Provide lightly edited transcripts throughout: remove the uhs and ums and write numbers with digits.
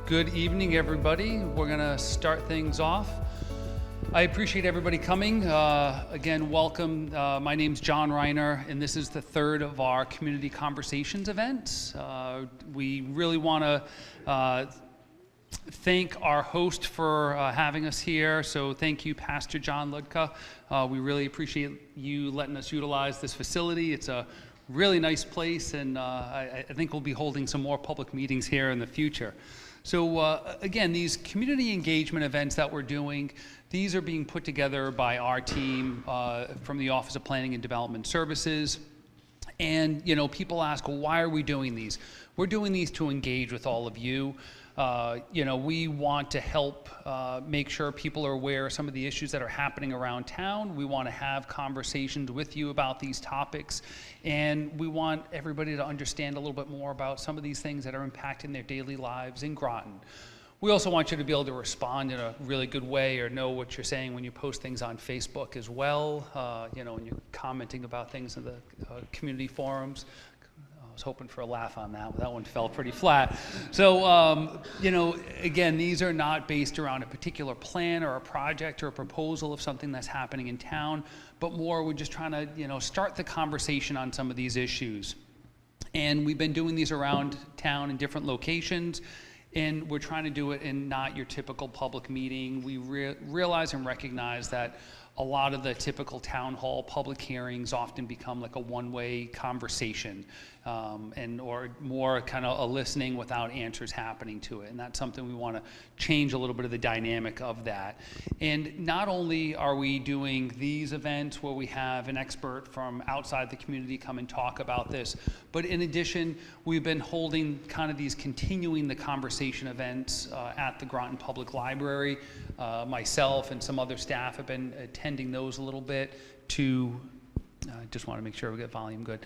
Good evening, everybody. We're going to start things off. I appreciate everybody coming. Again, welcome. My name's John Reiner, and this is the third of our Community Conversations events. We really want to thank our host for having us here. So thank you, Pastor John Ludka. We really appreciate you letting us utilize this facility. It's a really nice place, and I think we'll be holding some more public meetings here in the future. So again, these community engagement events that we're doing, these are being put together by our team from the Office of Planning and Development Services. And, you know, people ask, well, why are we doing these? We're doing these to engage with all of you. You know, we want to help make sure people are aware of some of the issues that are happening around town. We want to have conversations with you about these topics, and we want everybody to understand a little bit more about some of these things that are impacting their daily lives in Groton. We also want you to be able to respond in a really good way or know what you're saying when you post things on Facebook as well, you know, when you're commenting about things in the community forums. I was hoping for a laugh on that, but that one fell pretty flat. So, you know, again, these are not based around a particular plan or a project or a proposal of something that's happening in town, but more we're just trying to, you know, start the conversation on some of these issues. And we've been doing these around town in different locations, and we're trying to do it in not your typical public meeting. We realize and recognize that a lot of the typical town hall public hearings often become like a one-way conversation, or more kind of a listening without answers happening to it. And that's something we want to change a little bit of the dynamic of that. And not only are we doing these events where we have an expert from outside the community come and talk about this, but in addition, we've been holding kind of these continuing the conversation events at the Groton Public Library. Myself and some other staff have been attending those a little bit to just want to make sure we get volume good,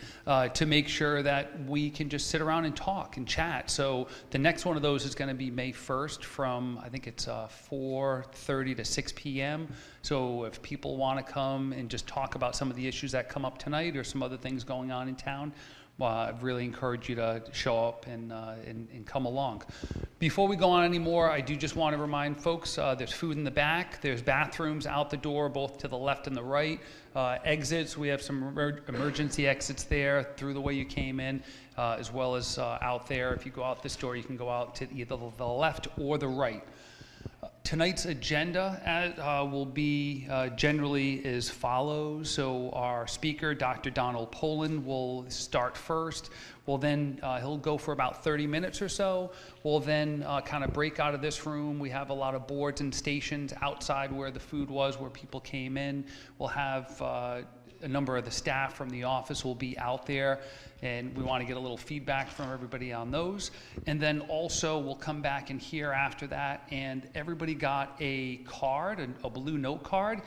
to make sure that we can just sit around and talk and chat. So the next one of those is going to be May 1st from, I think it's 4:30 to 6 p.m. So if people want to come and just talk about some of the issues that come up tonight or some other things going on in town, I'd really encourage you to show up and come along. Before we go on anymore, I do just want to remind folks, there's food in the back, there's bathrooms out the door, both to the left and the right. Exits, we have some emergency exits there through the way you came in, as well as out there. If you go out this door, you can go out to either the left or the right. Tonight's agenda will be generally as follows. So our speaker, Dr. Donald Poland, will start first. We'll then, he'll go for about 30 minutes or so. We'll then kind of break out of this room. We have a lot of boards and stations outside where the food was, where people came in. We'll have a number of the staff from the office will be out there, and we want to get a little feedback from everybody on those. And then also we'll come back in here after that, and everybody got a card, a blue note card.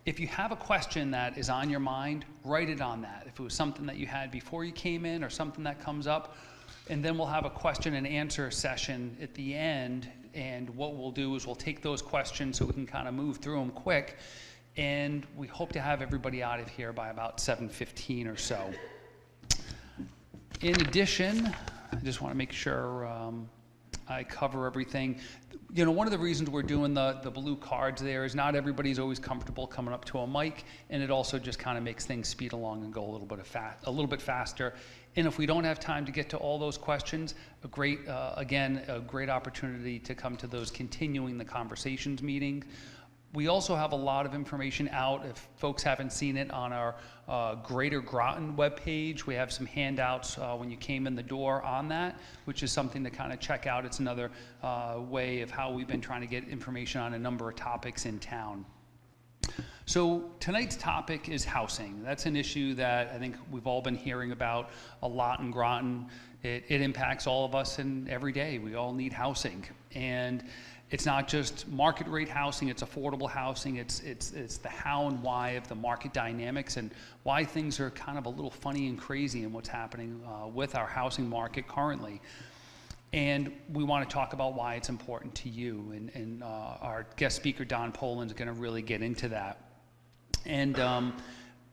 If you have a question that is on your mind, write it on that. If it was something that you had before you came in or something that comes up, and then we'll have a question and answer session at the end, and what we'll do is we'll take those questions so we can kind of move through them quick. And we hope to have everybody out of here by about 7:15 or so. In addition, I just want to make sure I cover everything. You know, one of the reasons we're doing the blue cards there is not everybody's always comfortable coming up to a mic, and it also just kind of makes things speed along and go a little bit faster. And if we don't have time to get to all those questions, a great opportunity to come to those continuing the conversations meeting. We also have a lot of information out, if folks haven't seen it, on our Greater Groton webpage. We have some handouts when you came in the door on that, which is something to kind of check out. It's another way of how we've been trying to get information on a number of topics in town. So tonight's topic is housing. That's an issue that I think we've all been hearing about a lot in Groton. It impacts all of us and every day. We all need housing. And it's not just market rate housing, it's affordable housing, it's the how and why of the market dynamics and why things are kind of a little funny and crazy in what's happening with our housing market currently. And we want to talk about why it's important to you. And our guest speaker, Don Poland, is going to really get into that. And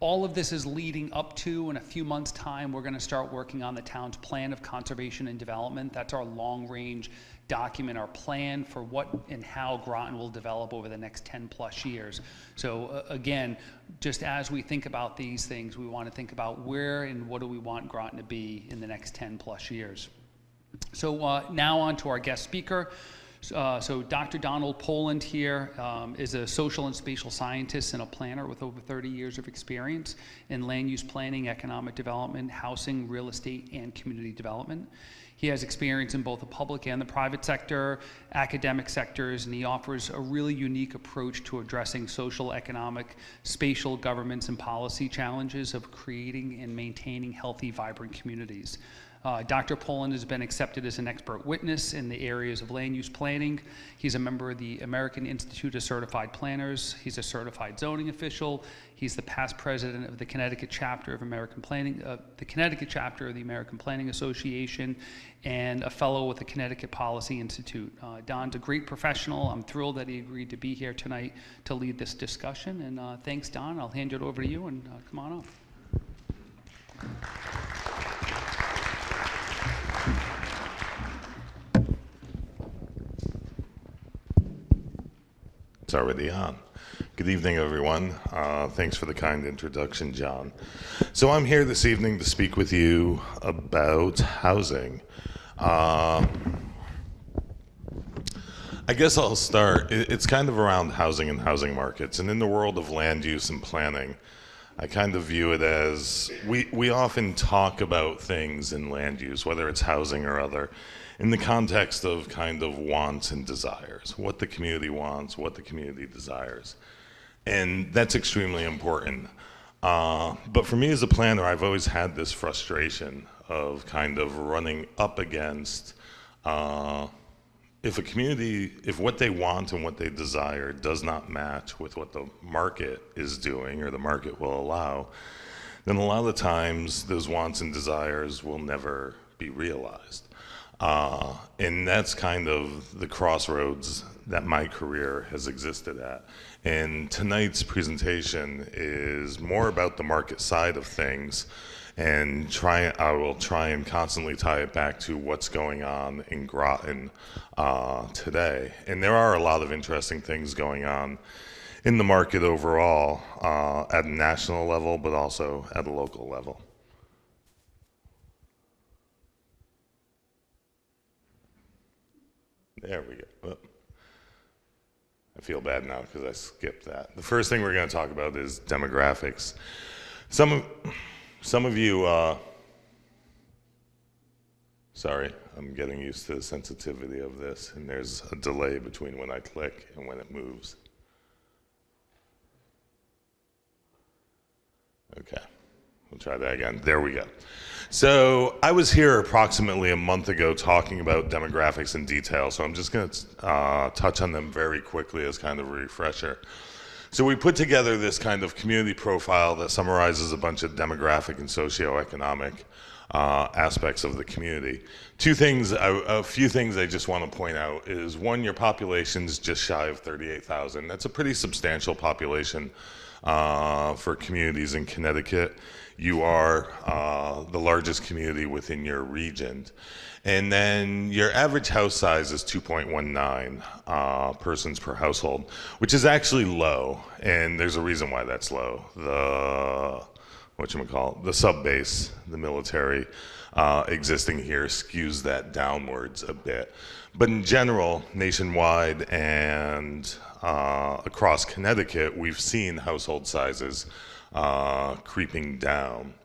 All of this is leading up to, in a few months' time, we're going to start working on the town's plan of conservation and development. That's our long-range document, our plan for what and how Groton will develop over the next 10 plus years. So again, just as we think about these things, we want to think about where and what do we want Groton to be in the next 10 plus years. So now on to our guest speaker. So Dr. Donald Poland here is a social and spatial scientist and a planner with over 30 years of experience in land use planning, economic development, housing, real estate, and community development. He has experience in both the public and the private sector, academic sectors, and he offers a really unique approach to addressing social, economic, spatial, governance, and policy challenges of creating and maintaining healthy, vibrant communities. Dr. Poland has been accepted as an expert witness in the areas of land use planning. He's a member of the American Institute of Certified Planners. He's a certified zoning official. He's the past president of the Connecticut chapter of American Planning, the Connecticut chapter of the American Planning Association, and a fellow with the Connecticut Policy Institute. Don's a great professional. I'm thrilled that he agreed to be here tonight to lead this discussion. And thanks, Don. I'll hand it over to you, and come on up. It's already on. Good evening, everyone. Thanks for the kind introduction, John. So I'm here this evening to speak with you about housing. I guess I'll start. It's kind of around housing and housing markets. And in the world of land use and planning, I kind of view it as we often talk about things in land use, whether it's housing or other, in the context of kind of wants and desires, what the community wants, what the community desires. And that's extremely important. But for me as a planner, I've always had this frustration of kind of running up against if what they want and what they desire does not match with what the market is doing or the market will allow, then a lot of the times those wants and desires will never be realized. And that's kind of the crossroads that my career has existed at. And tonight's presentation is more about the market side of things, and I will try and constantly tie it back to what's going on in Groton today. And there are a lot of interesting things going on in the market overall at a national level, but also at a local level. There we go. Oh. I feel bad now because I skipped that. The first thing we're going to talk about is demographics. Some of you, sorry, I'm getting used to the sensitivity of this, and there's a delay between when I click and when it moves. Okay, we'll try that again. There we go. So I was here approximately a month ago talking about demographics in detail, so I'm just going to touch on them very quickly as kind of a refresher. So we put together this kind of community profile that summarizes a bunch of demographic and socioeconomic aspects of the community. A few things I just want to point out is, one, your population's just shy of 38,000. That's a pretty substantial population for communities in Connecticut. You are the largest community within your region. And then your average house size is 2.19 persons per household, which is actually low. And there's a reason why that's low. The sub-base, the military existing here skews that downwards a bit. But in general, nationwide and across Connecticut, we've seen household sizes creeping down.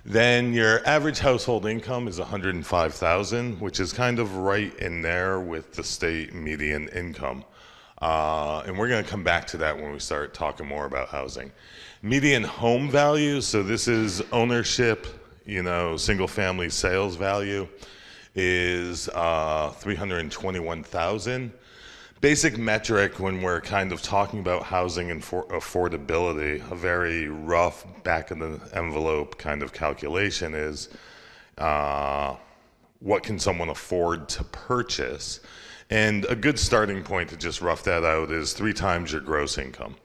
Then your average household income is $105,000, which is kind of right in there with the state median income. And we're going to come back to that when we start talking more about housing. Median home value, so this is ownership, single family sales value, is $321,000. Basic metric when we're kind of talking about housing and affordability, a very rough back of the envelope kind of calculation is what can someone afford to purchase? And a good starting point to just rough that out is 3 times your gross income.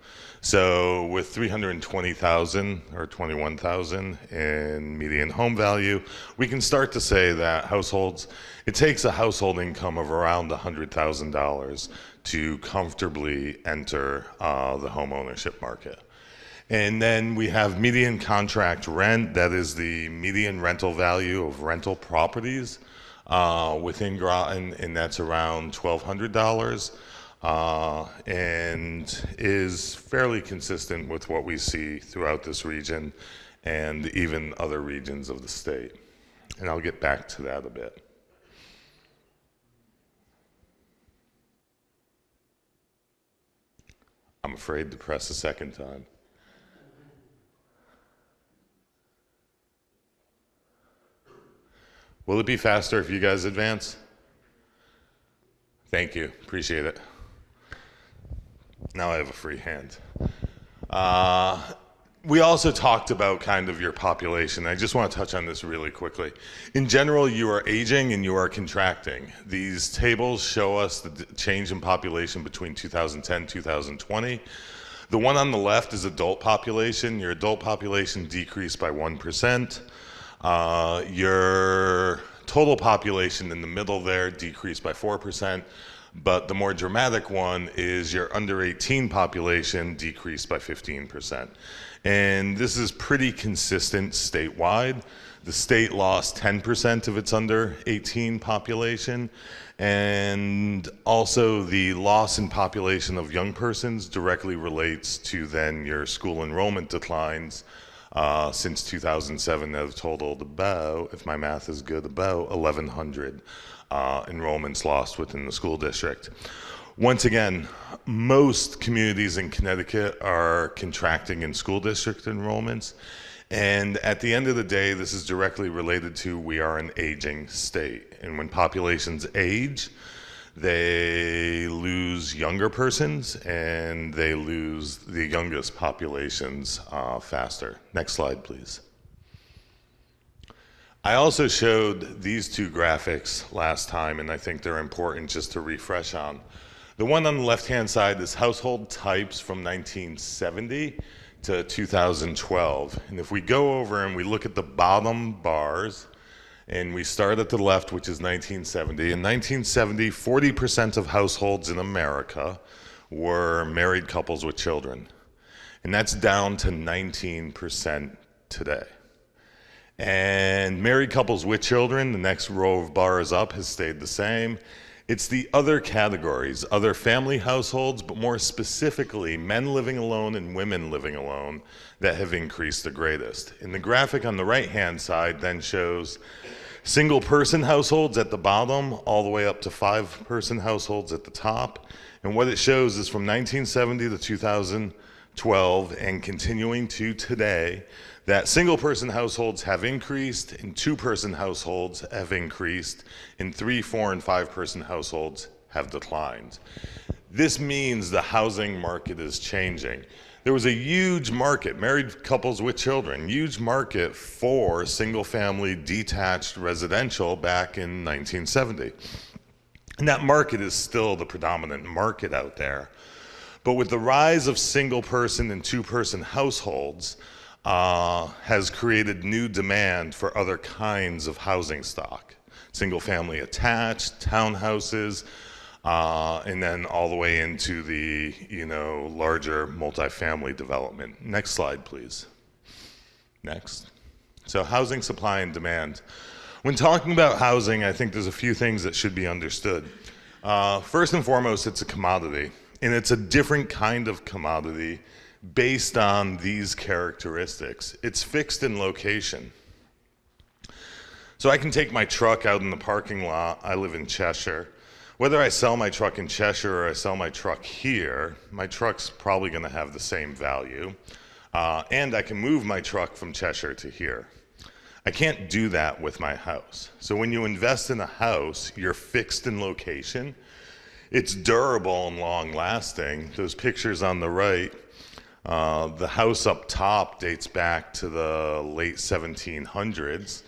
So with 320,000 or 21,000 in median home value, we can start to say that it takes a household income of around $100,000 to comfortably enter the home ownership market. And then we have median contract rent, that is the median rental value of rental properties within Groton, and that's around $1,200. And is fairly consistent with what we see throughout this region and even other regions of the state. And I'll get back to that a bit. I'm afraid to press a second time. Will it be faster if you guys advance? Thank you, appreciate it. Now I have a free hand. We also talked about kind of your population. I just want to touch on this really quickly. In general, you are aging and you are contracting. These tables show us the change in population between 2010 and 2020. The one on the left is adult population. Your adult population decreased by 1%. Your total population in the middle there decreased by 4%. But the more dramatic one is your under 18 population decreased by 15%. And this is pretty consistent statewide. The state lost 10% of its under 18 population. And also the loss in population of young persons directly relates to then your school enrollment declines since 2007 that have totaled about, if my math is good, about 1,100 enrollments lost within the school district. Once again, most communities in Connecticut are contracting in school district enrollments. And at the end of the day, this is directly related to we are an aging state. And when populations age, they lose younger persons and they lose the youngest populations faster. Next slide, please. I also showed these 2 graphics last time, and I think they're important just to refresh on. The one on the left-hand side is household types from 1970 to 2012. And if we go over and we look at the bottom bars, and we start at the left, which is 1970. In 1970, 40% of households in America were married couples with children. And that's down to 19% today. And married couples with children, the next row of bars up, has stayed the same. It's the other categories, other family households, but more specifically, men living alone and women living alone, that have increased the greatest. And the graphic on the right-hand side then shows single-person households at the bottom, all the way up to 5-person households at the top. And what it shows is from 1970 to 2012, and continuing to today, that single-person households have increased, and 2-person households have increased, and 3-, 4-, and 5-person households have declined. This means the housing market is changing. There was a huge market, married couples with children, huge market for single-family detached residential back in 1970. And that market is still the predominant market out there. But with the rise of single-person and 2-person households, has created new demand for other kinds of housing stock. Single-family attached, townhouses, and then all the way into the larger multifamily development. Next slide, please. Next. So housing supply and demand. When talking about housing, I think there's a few things that should be understood. First and foremost, it's a commodity, and it's a different kind of commodity based on these characteristics. It's fixed in location. So I can take my truck out in the parking lot. I live in Cheshire. Whether I sell my truck in Cheshire or I sell my truck here, my truck's probably gonna have the same value. And I can move my truck from Cheshire to here. I can't do that with my house. So when you invest in a house, you're fixed in location. It's durable and long lasting. Those pictures on the right, the house up top dates back to the late 1700s.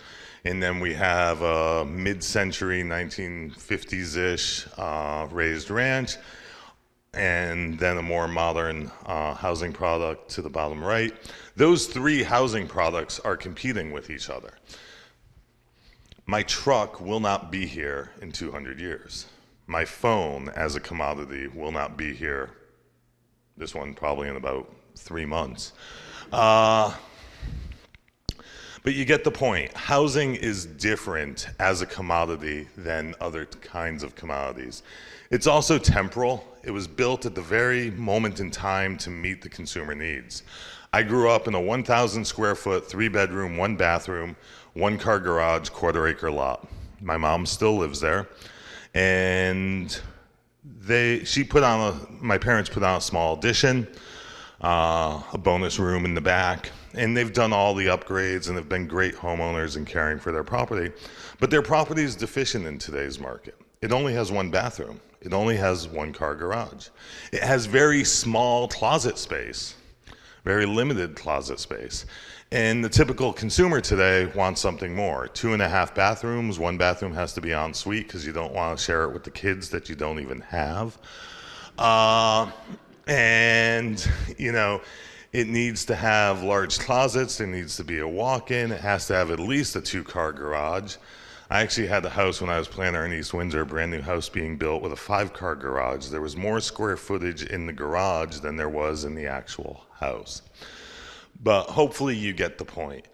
And then we have a mid-century 1950s-ish raised ranch, and then a more modern housing product to the bottom right. Those three housing products are competing with each other. My truck will not be here in 200 years. My phone as a commodity will not be here, this one probably in about 3 months. But you get the point. Housing is different as a commodity than other kinds of commodities. It's also temporal. It was built at the very moment in time to meet the consumer needs. I grew up in a 1,000 square foot, 3-bedroom, 1-bathroom, 1-car garage, quarter-acre lot. My mom still lives there. And my parents put on a small addition, a bonus room in the back, and they've done all the upgrades and have been great homeowners in caring for their property. But their property is deficient in today's market. It only has 1 bathroom. It only has 1-car garage. It has very small closet space, very limited closet space. And the typical consumer today wants something more. 2.5 bathrooms, 1 bathroom has to be en suite because you don't want to share it with the kids that you don't even have. And, you know, it needs to have large closets. There needs to be a walk-in. It has to have at least a 2-car garage. I actually had a house when I was planner in East Windsor, a brand new house being built with a 5-car garage. There was more square footage in the garage than there was in the actual house. But hopefully you get the point.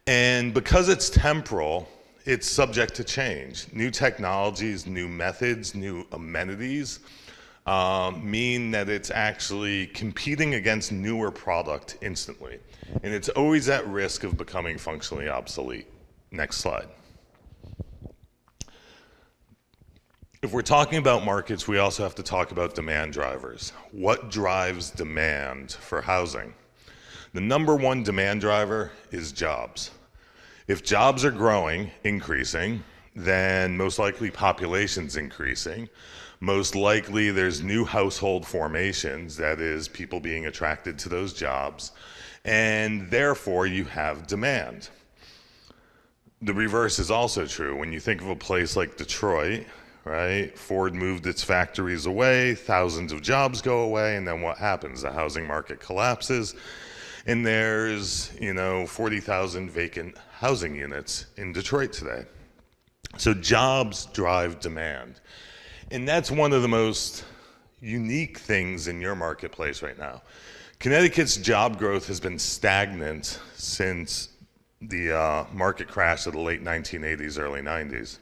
And because it's temporal, it's subject to change. New technologies, new methods, new amenities mean that it's actually competing against newer product instantly. And it's always at risk of becoming functionally obsolete. Next slide. If we're talking about markets, we also have to talk about demand drivers. What drives demand for housing? The number one demand driver is jobs. If jobs are growing, increasing, then most likely population's increasing. Most likely there's new household formations, that is, people being attracted to those jobs, and therefore you have demand. The reverse is also true. When you think of a place like Detroit, right? Ford moved its factories away, thousands of jobs go away, and then what happens? The housing market collapses, and there's, 40,000 vacant housing units in Detroit today. So jobs drive demand. And that's one of the most unique things in your marketplace right now. Connecticut's job growth has been stagnant since the market crash of the late 1980s, early 90s.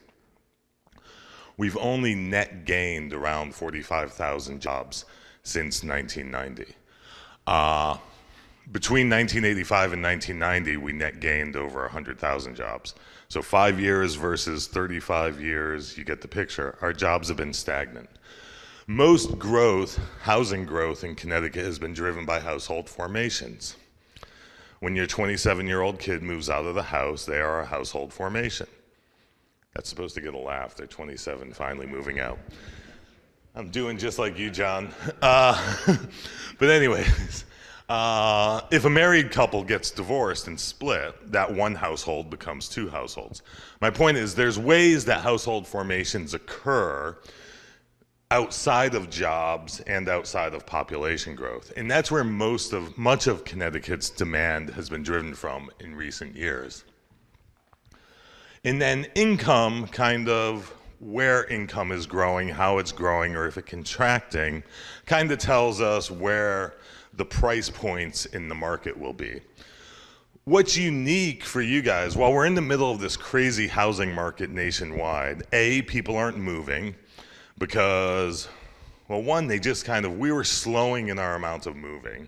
We've only net gained around 45,000 jobs since 1990. Between 1985 and 1990, we net gained over 100,000 jobs. So 5 years versus 35 years, you get the picture. Our jobs have been stagnant. Most growth, housing growth in Connecticut has been driven by household formations. When your 27-year-old kid moves out of the house, they are a household formation. That's supposed to get a laugh. They're 27, finally moving out. I'm doing just like you, John. But anyways, if a married couple gets divorced and split, that one household becomes two households. My point is there's ways that household formations occur outside of jobs and outside of population growth. And that's where much of Connecticut's demand has been driven from in recent years. And then income, kind of where income is growing, how it's growing, or if it's contracting, kind of tells us where the price points in the market will be. What's unique for you guys, while we're in the middle of this crazy housing market nationwide, people aren't moving because, well, one, we were slowing in our amount of moving.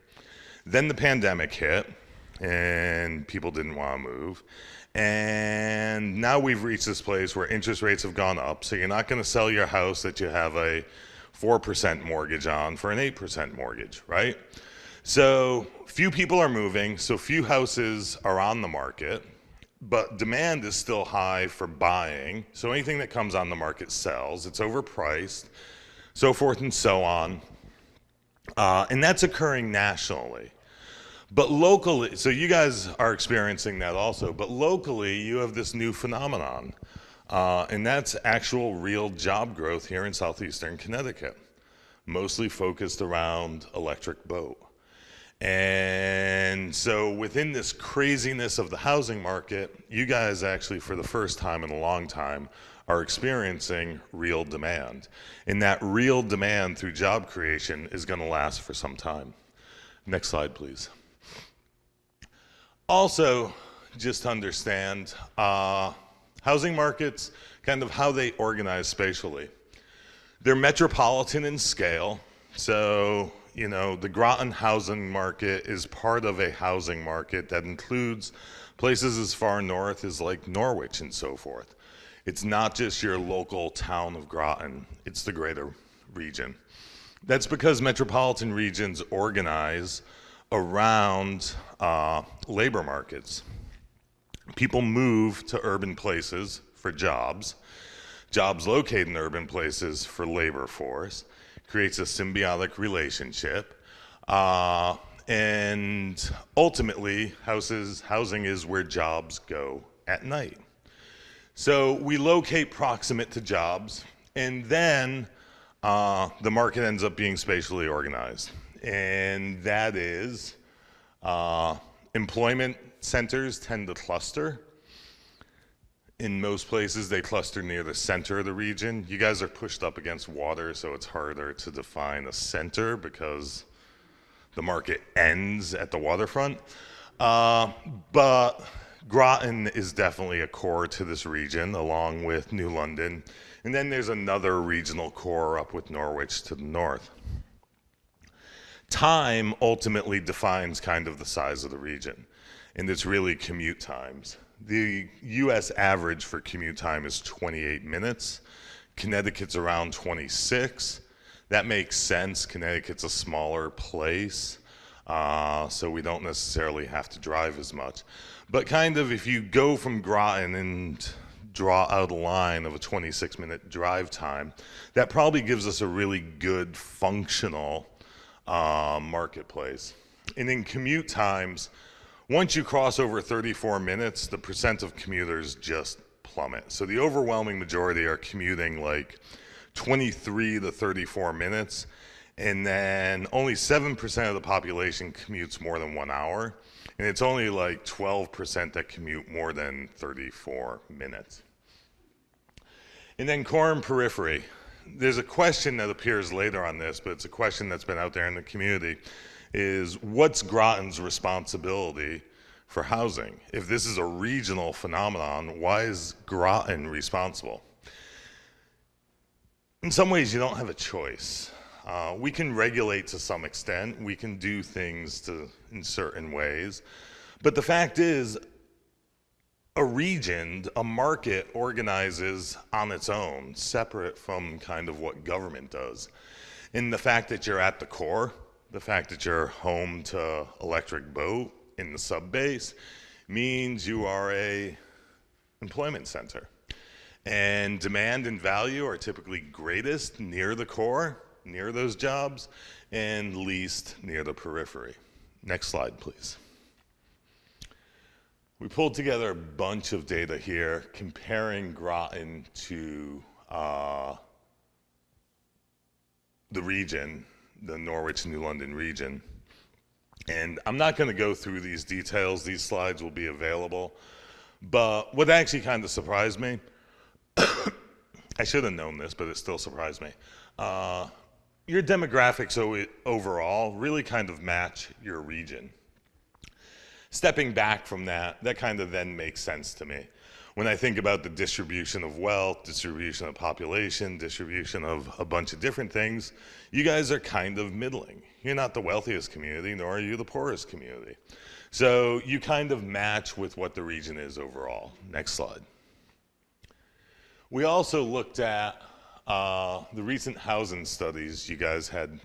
Then the pandemic hit and people didn't want to move. And now we've reached this place where interest rates have gone up, so you're not going to sell your house that you have a 4% mortgage on for an 8% mortgage, right? So few people are moving, so few houses are on the market, but demand is still high for buying, so anything that comes on the market sells. It's overpriced, so forth and so on. And that's occurring nationally. But locally, so you guys are experiencing that also, but locally you have this new phenomenon, and that's actual real job growth here in southeastern Connecticut, mostly focused around electric boat. And so within this craziness of the housing market, you guys actually, for the first time in a long time, are experiencing real demand. And that real demand through job creation is going to last for some time. Next slide, please. Also, just to understand, housing markets, kind of how they organize spatially. They're metropolitan in scale. So, the Groton housing market is part of a housing market that includes places as far north as like Norwich and so forth. It's not just your local town of Groton, it's the greater region. That's because metropolitan regions organize around labor markets. People move to urban places for jobs. Jobs located in urban places for labor force. Creates a symbiotic relationship. And ultimately, housing is where jobs go at night. So we locate proximate to jobs, and then the market ends up being spatially organized. And that is employment centers tend to cluster. In most places, they cluster near the center of the region. You guys are pushed up against water, so it's harder to define a center because the market ends at the waterfront. But Groton is definitely a core to this region, along with New London. And then there's another regional core up with Norwich to the north. Time ultimately defines kind of the size of the region, and it's really commute times. The US average for commute time is 28 minutes. Connecticut's around 26. That makes sense. Connecticut's a smaller place, so we don't necessarily have to drive as much. But kind of if you go from Groton and draw out a line of a 26-minute drive time, that probably gives us a really good functional marketplace. And in commute times, once you cross over 34 minutes, the percent of commuters just plummet. So the overwhelming majority are commuting like 23 to 34 minutes, and then only 7% of the population commutes more than 1 hour, and it's only like 12% that commute more than 34 minutes. And then core and periphery. There's a question that appears later on this, but it's a question that's been out there in the community, is what's Groton's responsibility for housing? If this is a regional phenomenon, why is Groton responsible? In some ways, you don't have a choice. We can regulate to some extent. We can do things in certain ways. But the fact is, a region, a market organizes on its own, separate from kind of what government does. And the fact that you're at the core, the fact that you're home to electric boat in the subbase, means you are a employment center. And demand and value are typically greatest near the core, near those jobs, and least near the periphery. Next slide, please. We pulled together a bunch of data here comparing Groton to the region, the Norwich, New London region. And I'm not going to go through these details. These slides will be available. But what actually kind of surprised me, I should have known this, but it still surprised me. Your demographics overall really kind of match your region. Stepping back from that, that kind of then makes sense to me. When I think about the distribution of wealth, distribution of population, distribution of a bunch of different things, you guys are kind of middling. You're not the wealthiest community, nor are you the poorest community. So you kind of match with what the region is overall. Next slide. We also looked at the recent housing studies you guys had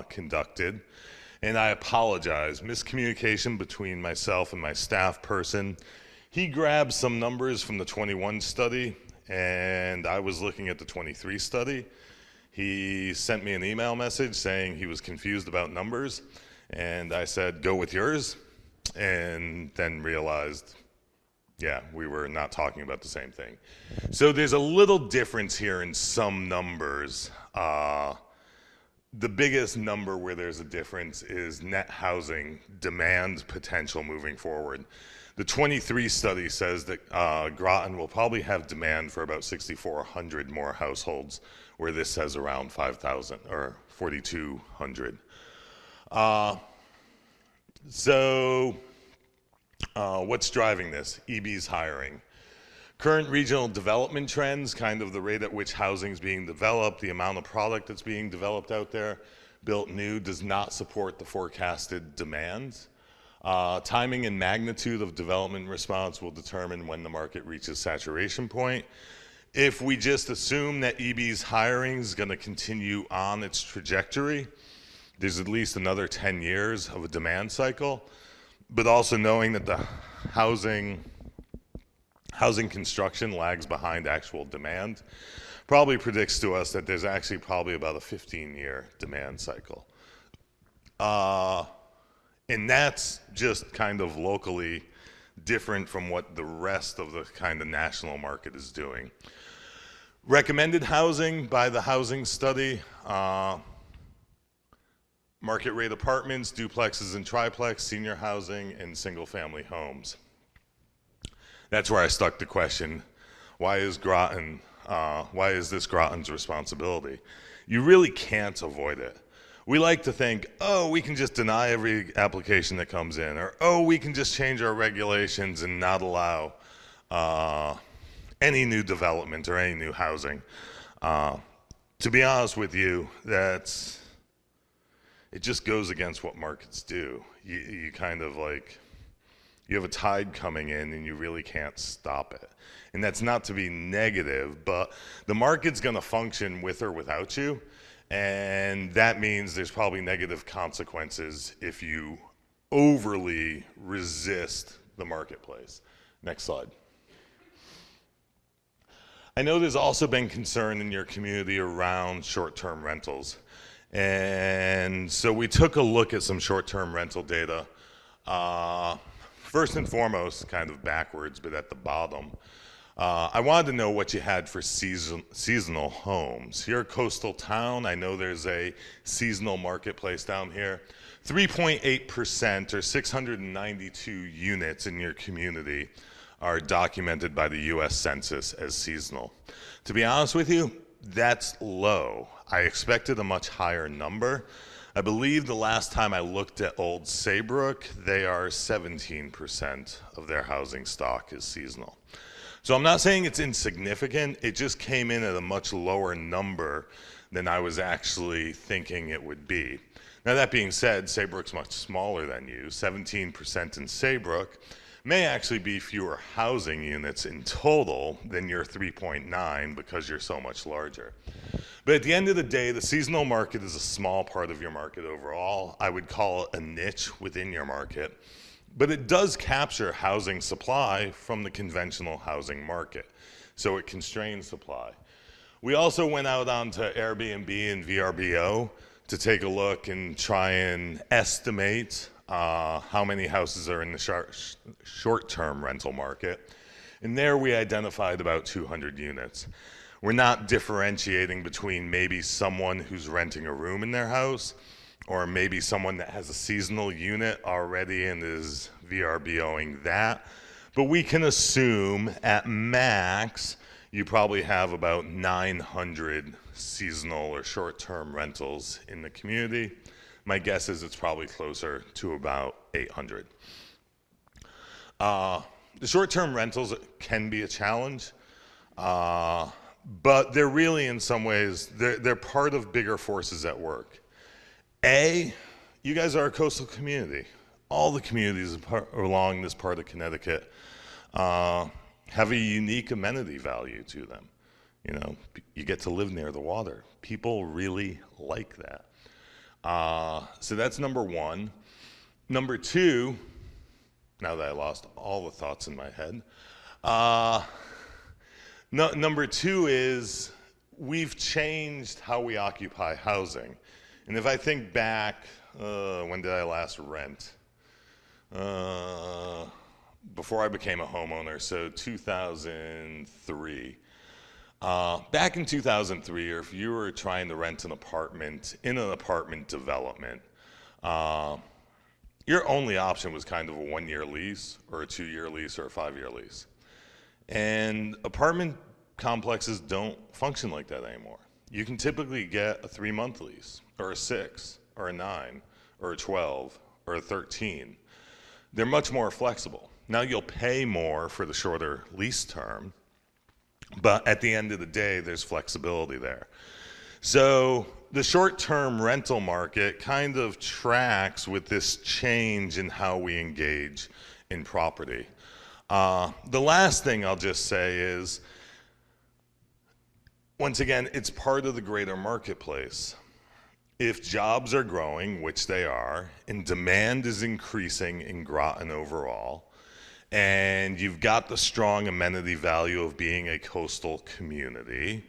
conducted. And I apologize, miscommunication between myself and my staff person. He grabbed some numbers from the 21 study, and I was looking at the 23 study. He sent me an email message saying he was confused about numbers, And I said, go with yours, and then realized, yeah, we were not talking about the same thing. So there's a little difference here in some numbers. The biggest number where there's a difference is net housing demand potential moving forward. The 23 study says that Groton will probably have demand for about 6,400 more households, where this says around 5,000 or 4,200. What's driving this? EB's hiring. Current regional development trends, kind of the rate at which housing is being developed, the amount of product that's being developed out there, built new, does not support the forecasted demand. Timing and magnitude of development response will determine when the market reaches saturation point. If we just assume that EB's hiring is going to continue on its trajectory, there's at least another 10 years of a demand cycle, but also knowing that the housing construction lags behind actual demand probably predicts to us that there's actually probably about a 15-year demand cycle. And that's just kind of locally different from what the rest of the kind of national market is doing. Recommended housing by the housing study, market rate apartments, duplexes and triplex, senior housing, and single family homes. That's where I stuck the question, why is this Groton's responsibility? You really can't avoid it. We like to think, oh, we can just deny every application that comes in, or oh, we can just change our regulations and not allow any new development or any new housing. To be honest with you, it just goes against what markets do. You kind of like, you have a tide coming in and you really can't stop it. And that's not to be negative, but the market's gonna function with or without you. And that means there's probably negative consequences if you overly resist the marketplace. Next slide. I know there's also been concern in your community around short-term rentals. And so we took a look at some short-term rental data. First and foremost, kind of backwards, but at the bottom, I wanted to know what you had for seasonal homes. You're a coastal town. I know there's a seasonal marketplace down here. 3.8% or 692 units in your community are documented by the US Census as seasonal. To be honest with you, that's low. I expected a much higher number. I believe the last time I looked at Old Saybrook, they are 17% of their housing stock is seasonal. So I'm not saying it's insignificant, it just came in at a much lower number than I was actually thinking it would be. Now that being said, Saybrook's much smaller than you. 17% in Saybrook may actually be fewer housing units in total than your 3.9 because you're so much larger. But at the end of the day, the seasonal market is a small part of your market overall. I would call it a niche within your market. But it does capture housing supply from the conventional housing market. So it constrains supply. We also went out onto Airbnb and VRBO to take a look and try and estimate how many houses are in the short-term rental market. And there we identified about 200 units. We're not differentiating between maybe someone who's renting a room in their house or maybe someone that has a seasonal unit already and is VRBOing that. But we can assume at max, you probably have about 900 seasonal or short-term rentals in the community. My guess is it's probably closer to about 800. The short-term rentals can be a challenge, but they're really in some ways, they're part of bigger forces at work. You guys are a coastal community. All the communities along this part of Connecticut have a unique amenity value to them. You know, you get to live near the water. People really like that. So that's number one. Number two, now that I lost all the thoughts in my head, number two is we've changed how we occupy housing. And if I think back When did I last rent? Before I became a homeowner, so 2003. Back in 2003, or if you were trying to rent an apartment in an apartment development, your only option was kind of a 1-year lease or a 2-year lease or a 5-year lease. And apartment complexes don't function like that anymore. You can typically get a 3-month lease or a 6 or a 9 or a 12 or a 13. They're much more flexible. Now you'll pay more for the shorter lease term, but at the end of the day, there's flexibility there. So the short-term rental market kind of tracks with this change in how we engage in property. The last thing I'll just say is, once again, it's part of the greater marketplace. If jobs are growing, which they are, and demand is increasing in Groton overall, and you've got the strong amenity value of being a coastal community,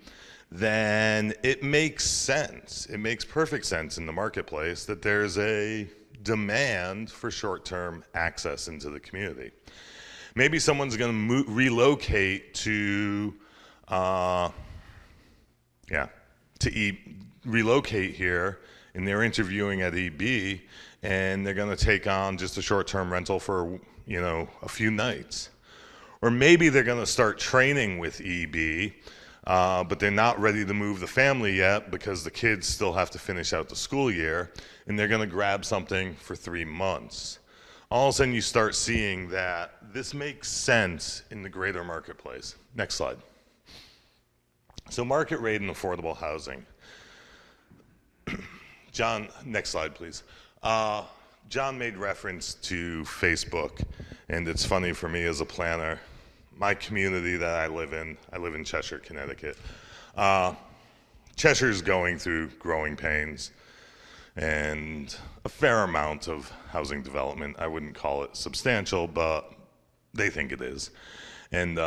then it makes sense. It makes perfect sense in the marketplace that there's a demand for short-term access into the community. Maybe someone's going to relocate to, relocate here, and they're interviewing at EB, and they're going to take on just a short-term rental for, a few nights. Or maybe they're going to start training with EB, but they're not ready to move the family yet because the kids still have to finish out the school year, and they're going to grab something for 3 months. All of a sudden you start seeing that this makes sense in the greater marketplace. Next slide. So market rate and affordable housing. John, next slide, please. John made reference to Facebook, and it's funny for me as a planner. My community that I live in Cheshire, Connecticut. Cheshire's going through growing pains and a fair amount of housing development. I wouldn't call it substantial, but they think it is. And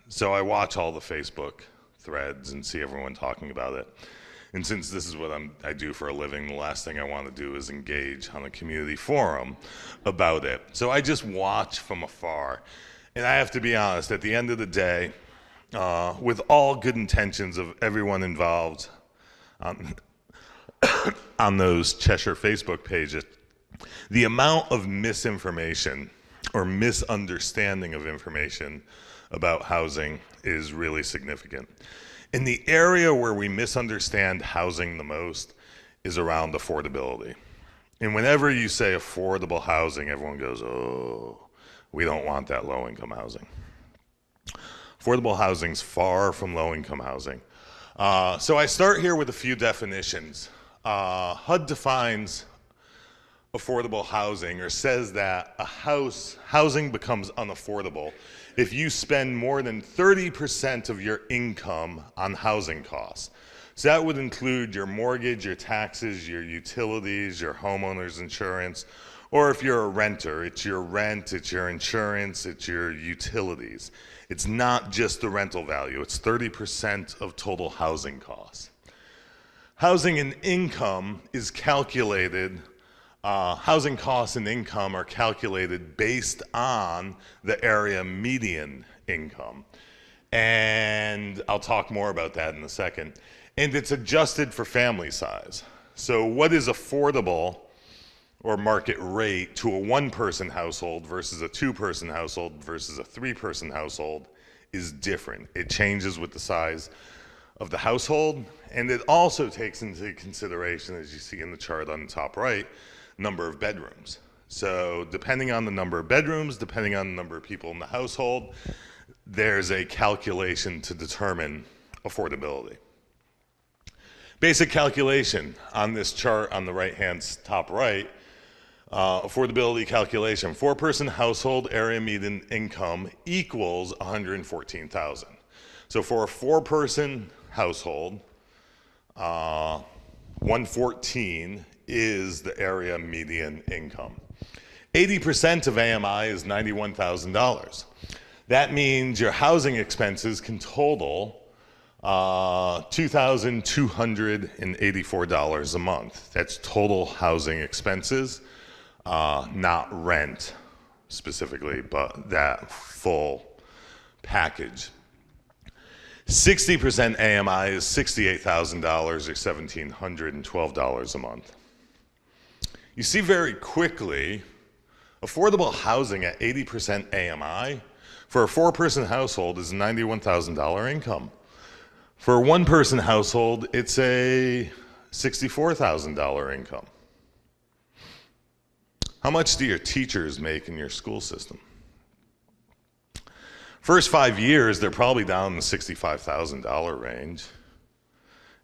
so I watch all the Facebook threads and see everyone talking about it. And since this is what I do for a living, the last thing I want to do is engage on a community forum about it. So I just watch from afar. And I have to be honest, at the end of the day, with all good intentions of everyone involved on those Cheshire Facebook pages, the amount of misinformation or misunderstanding of information about housing is really significant. And the area where we misunderstand housing the most is around affordability. And whenever you say affordable housing, everyone goes, oh, we don't want that low-income housing. Affordable housing's far from low-income housing. So I start here with a few definitions. HUD defines affordable housing, or says that housing becomes unaffordable if you spend more than 30% of your income on housing costs. So that would include your mortgage, your taxes, your utilities, your homeowner's insurance, or if you're a renter, it's your rent, it's your insurance, it's your utilities. It's not just the rental value, it's 30% of total housing costs. Housing and income is calculated, housing costs and income are calculated based on the area median income. And I'll talk more about that in a second. And it's adjusted for family size. So what is affordable or market rate to a 1-person household versus a 2-person household versus a 3-person household is different. It changes with the size of the household, and it also takes into consideration, as you see in the chart on the top right, number of bedrooms. So depending on the number of bedrooms, depending on the number of people in the household, there's a calculation to determine affordability. Basic calculation on this chart on the right-hand top right, affordability calculation, 4-person household area median income equals $114,000. So for a 4-person household, 114 is the area median income. 80% of AMI is $91,000. That means your housing expenses can total $2,284 a month. That's total housing expenses, not rent specifically, but that full package. 60% AMI is $68,000 or $1,712 a month. You see very quickly, affordable housing at 80% AMI for a 4-person household is a $91,000 income. For a 1-person household, it's a $64,000 income. How much do your teachers make in your school system? First 5 years, they're probably down in the $65,000 range,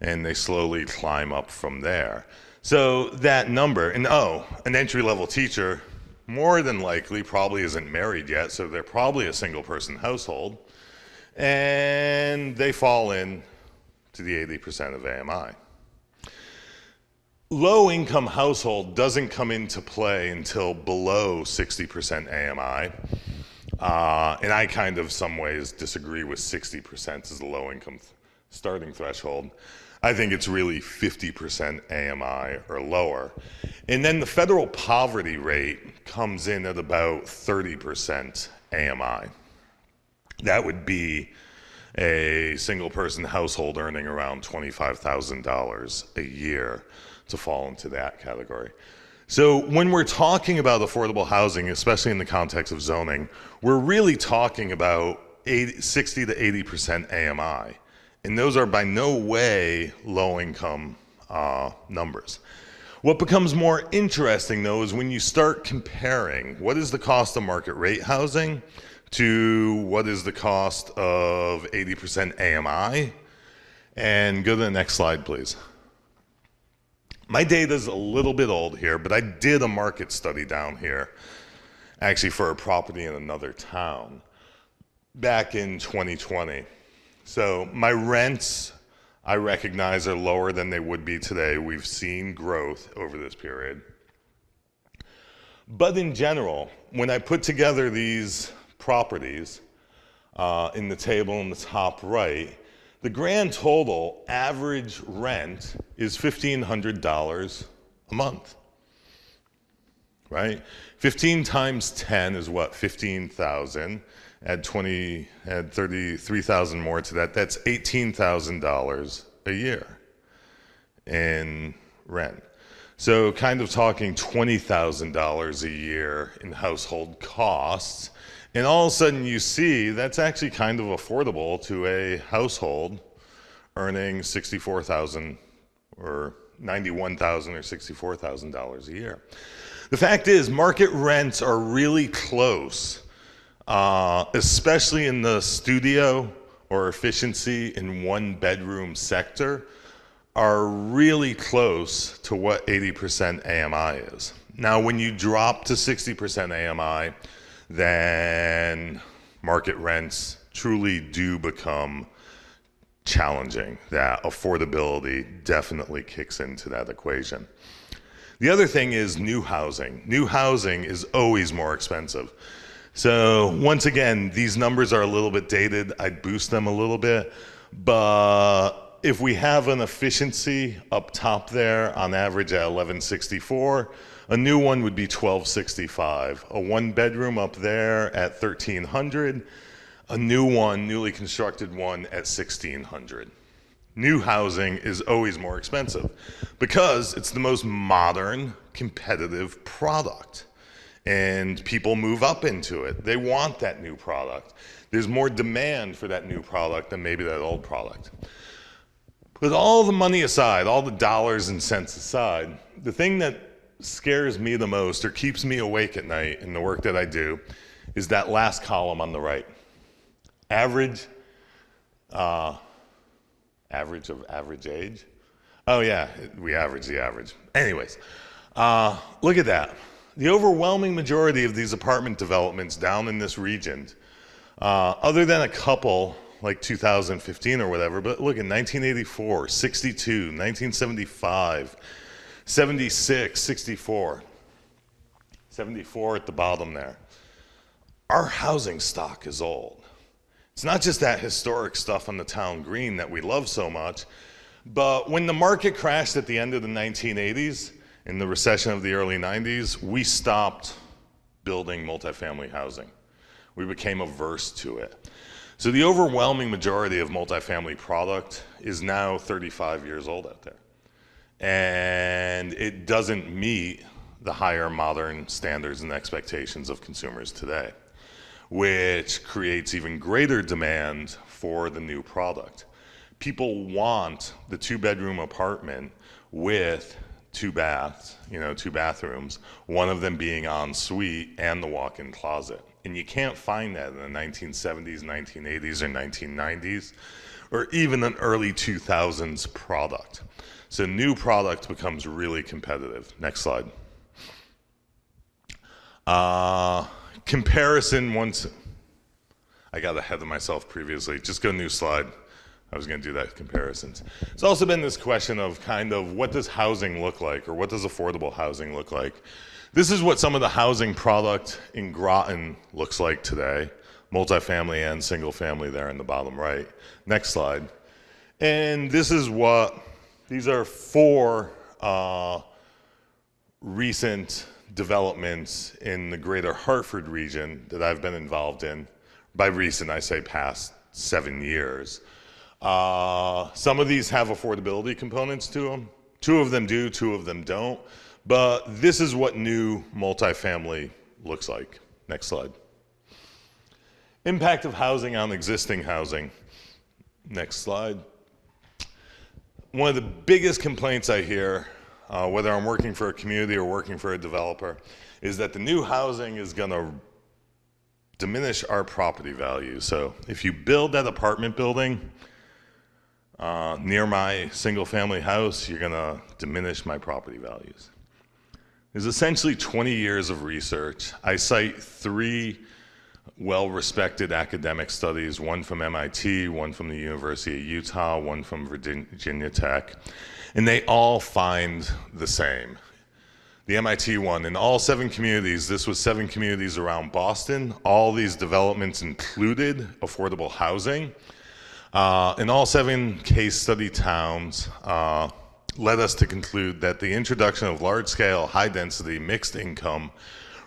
and they slowly climb up from there. So that number, and an entry-level teacher more than likely probably isn't married yet, so they're probably a single-person household, and they fall in to the 80% of AMI. Low-income household doesn't come into play until below 60% AMI, and I kind of, some ways, disagree with 60% as the low-income starting threshold. I think it's really 50% AMI or lower. And then the federal poverty rate comes in at about 30% AMI. That would be a single-person household earning around $25,000 a year to fall into that category. So when we're talking about affordable housing, especially in the context of zoning, we're really talking about 60 to 80% AMI. And those are by no way low-income numbers. What becomes more interesting, though, is when you start comparing what is the cost of market rate housing to what is the cost of 80% AMI. And go to the next slide, please. My data's a little bit old here, but I did a market study down here, actually for a property in another town, back in 2020. So my rents, I recognize, are lower than they would be today. We've seen growth over this period. But in general, when I put together these properties in the table in the top right, the grand total average rent is $1,500 a month, right? 15 times 10 is what? 15,000. Add 33,000 more to that. That's $18,000 a year in rent. So kind of talking $20,000 a year in household costs. And all of a sudden you see that's actually kind of affordable to a household earning $64,000 or $91,000 or $64,000 a year. The fact is market rents are really close, especially in the studio or efficiency in 1-bedroom sector, are really close to what 80% AMI is. Now, when you drop to 60% AMI, then market rents truly do become challenging. That affordability definitely kicks into that equation. The other thing is new housing. New housing is always more expensive. So once again, these numbers are a little bit dated. I'd boost them a little bit. But if we have an efficiency up top there on average at 1164, a new one would be 1265. A 1-bedroom up there at 1300. A new one, newly constructed one at 1600. New housing is always more expensive because it's the most modern, competitive product. And people move up into it. They want that new product. There's more demand for that new product than maybe that old product. Put all the money aside, all the dollars and cents aside, the thing that scares me the most or keeps me awake at night in the work that I do is that last column on the right. Average of average age. Oh yeah, we average the average. Anyways, look at that. The overwhelming majority of these apartment developments down in this region, other than a couple like 2015 or whatever, but look at 1984, 62, 1975, 76, 64, 74 at the bottom there. Our housing stock is old. It's not just that historic stuff on the town green that we love so much, but when the market crashed at the end of the 1980s, in the recession of the early 90s, we stopped building multifamily housing. We became averse to it. So the overwhelming majority of multifamily product is now 35 years old out there. And it doesn't meet the higher modern standards and expectations of consumers today, which creates even greater demand for the new product. People want the 2-bedroom apartment with 2 baths, two bathrooms, one of them being en suite and the walk-in closet. And you can't find that in the 1970s, 1980s, or 1990s, or even an early 2000s product. So new product becomes really competitive. Next slide. Comparison once, I got ahead of myself previously. Just go new slide. I was going to do that comparisons. It's also been this question of kind of what does housing look like, or what does affordable housing look like? This is what some of the housing product in Groton looks like today. Multifamily and single family there in the bottom right. Next slide. And this is these are 4 recent developments in the greater Hartford region that I've been involved in. By recent, I say past 7 years. Some of these have affordability components to them. 2 of them do, 2 of them don't. But this is what new multifamily looks like. Next slide. Impact of housing on existing housing. Next slide. One of the biggest complaints I hear, whether I'm working for a community or working for a developer, is that the new housing is going to diminish our property value. So if you build that apartment building near my single-family house, you're going to diminish my property values. There's essentially 20 years of research. I cite 3 well-respected academic studies, one from MIT, one from the University of Utah, one from Virginia Tech, and they all find the same. The MIT one, in all 7 communities, this was 7 communities around Boston, all these developments included affordable housing. In all 7 case study towns, led us to conclude that the introduction of large-scale, high-density, mixed-income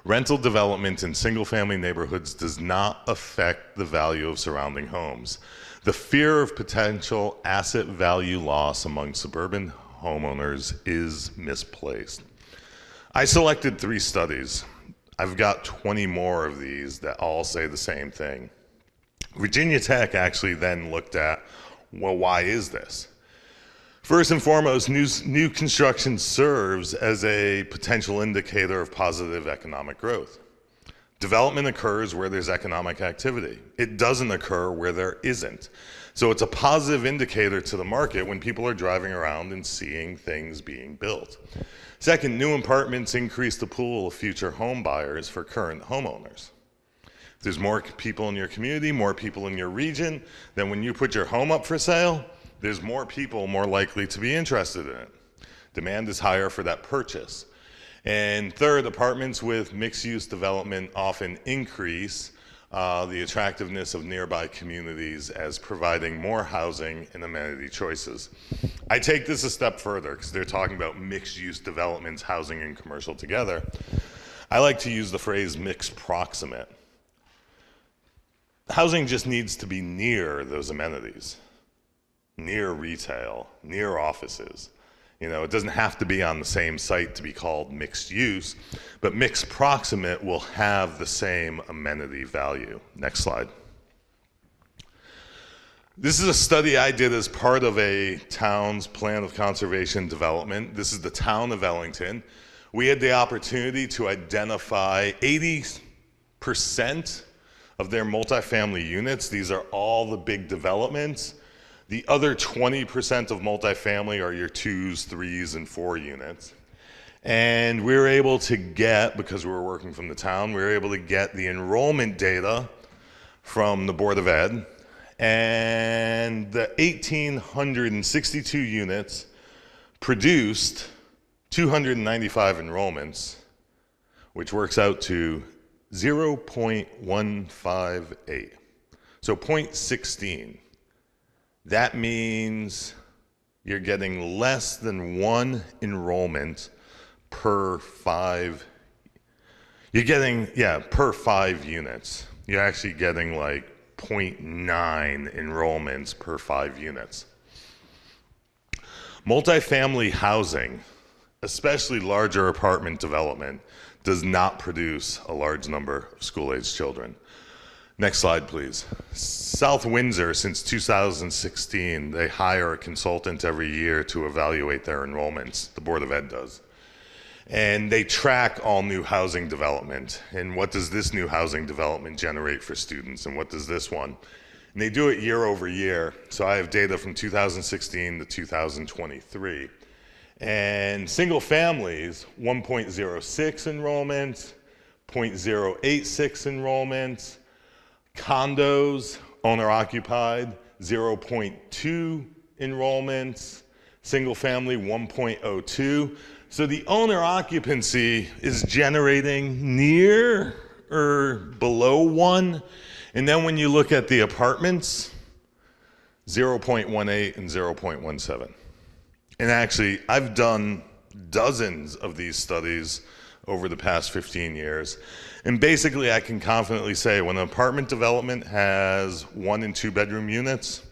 rental development in single-family neighborhoods does not affect the value of surrounding homes. The fear of potential asset value loss among suburban homeowners is misplaced. I selected 3 studies. I've got 20 more of these that all say the same thing. Virginia Tech actually then looked at, well, why is this? First and foremost, new construction serves as a potential indicator of positive economic growth. Development occurs where there's economic activity. It doesn't occur where there isn't. So it's a positive indicator to the market when people are driving around and seeing things being built. Second, new apartments increase the pool of future home buyers for current homeowners. If there's more people in your community, more people in your region, then when you put your home up for sale, there's more people more likely to be interested in it. Demand is higher for that purchase. And third, apartments with mixed-use development often increase the attractiveness of nearby communities as providing more housing and amenity choices. I take this a step further because they're talking about mixed-use developments, housing and commercial together. I like to use the phrase mixed proximate. Housing just needs to be near those amenities, near retail, near offices. It doesn't have to be on the same site to be called mixed use, but mixed proximate will have the same amenity value. Next slide. This is a study I did as part of a town's plan of conservation development. This is the town of Ellington. We had the opportunity to identify 80% of their multifamily units. These are all the big developments. The other 20% of multifamily are your 2s, 3s, and 4 units. And we were able to get, because we were working from the town, we were able to get the enrollment data from the Board of Ed. And the 1,862 units produced 295 enrollments, which works out to 0.158. So 0.16, that means you're getting less than one enrollment per per 5 units. You're actually getting like 0.9 enrollments per 5 units. Multifamily housing, especially larger apartment development, does not produce a large number of school-aged children. Next slide, please. South Windsor, since 2016, they hire a consultant every year to evaluate their enrollments. The Board of Ed does. And they track all new housing development. And what does this new housing development generate for students? And what does this one? And they do it year over year. So I have data from 2016 to 2023. And single families, 1.06 enrollments, 0.086 enrollments. Condos, owner occupied, 0.2 enrollments. Single family, 1.02. So the owner occupancy is generating near or below 1. And then when you look at the apartments, 0.18 and 0.17. And actually, I've done dozens of these studies over the past 15 years. And basically, I can confidently say when an apartment development has 1 and 2 bedroom units,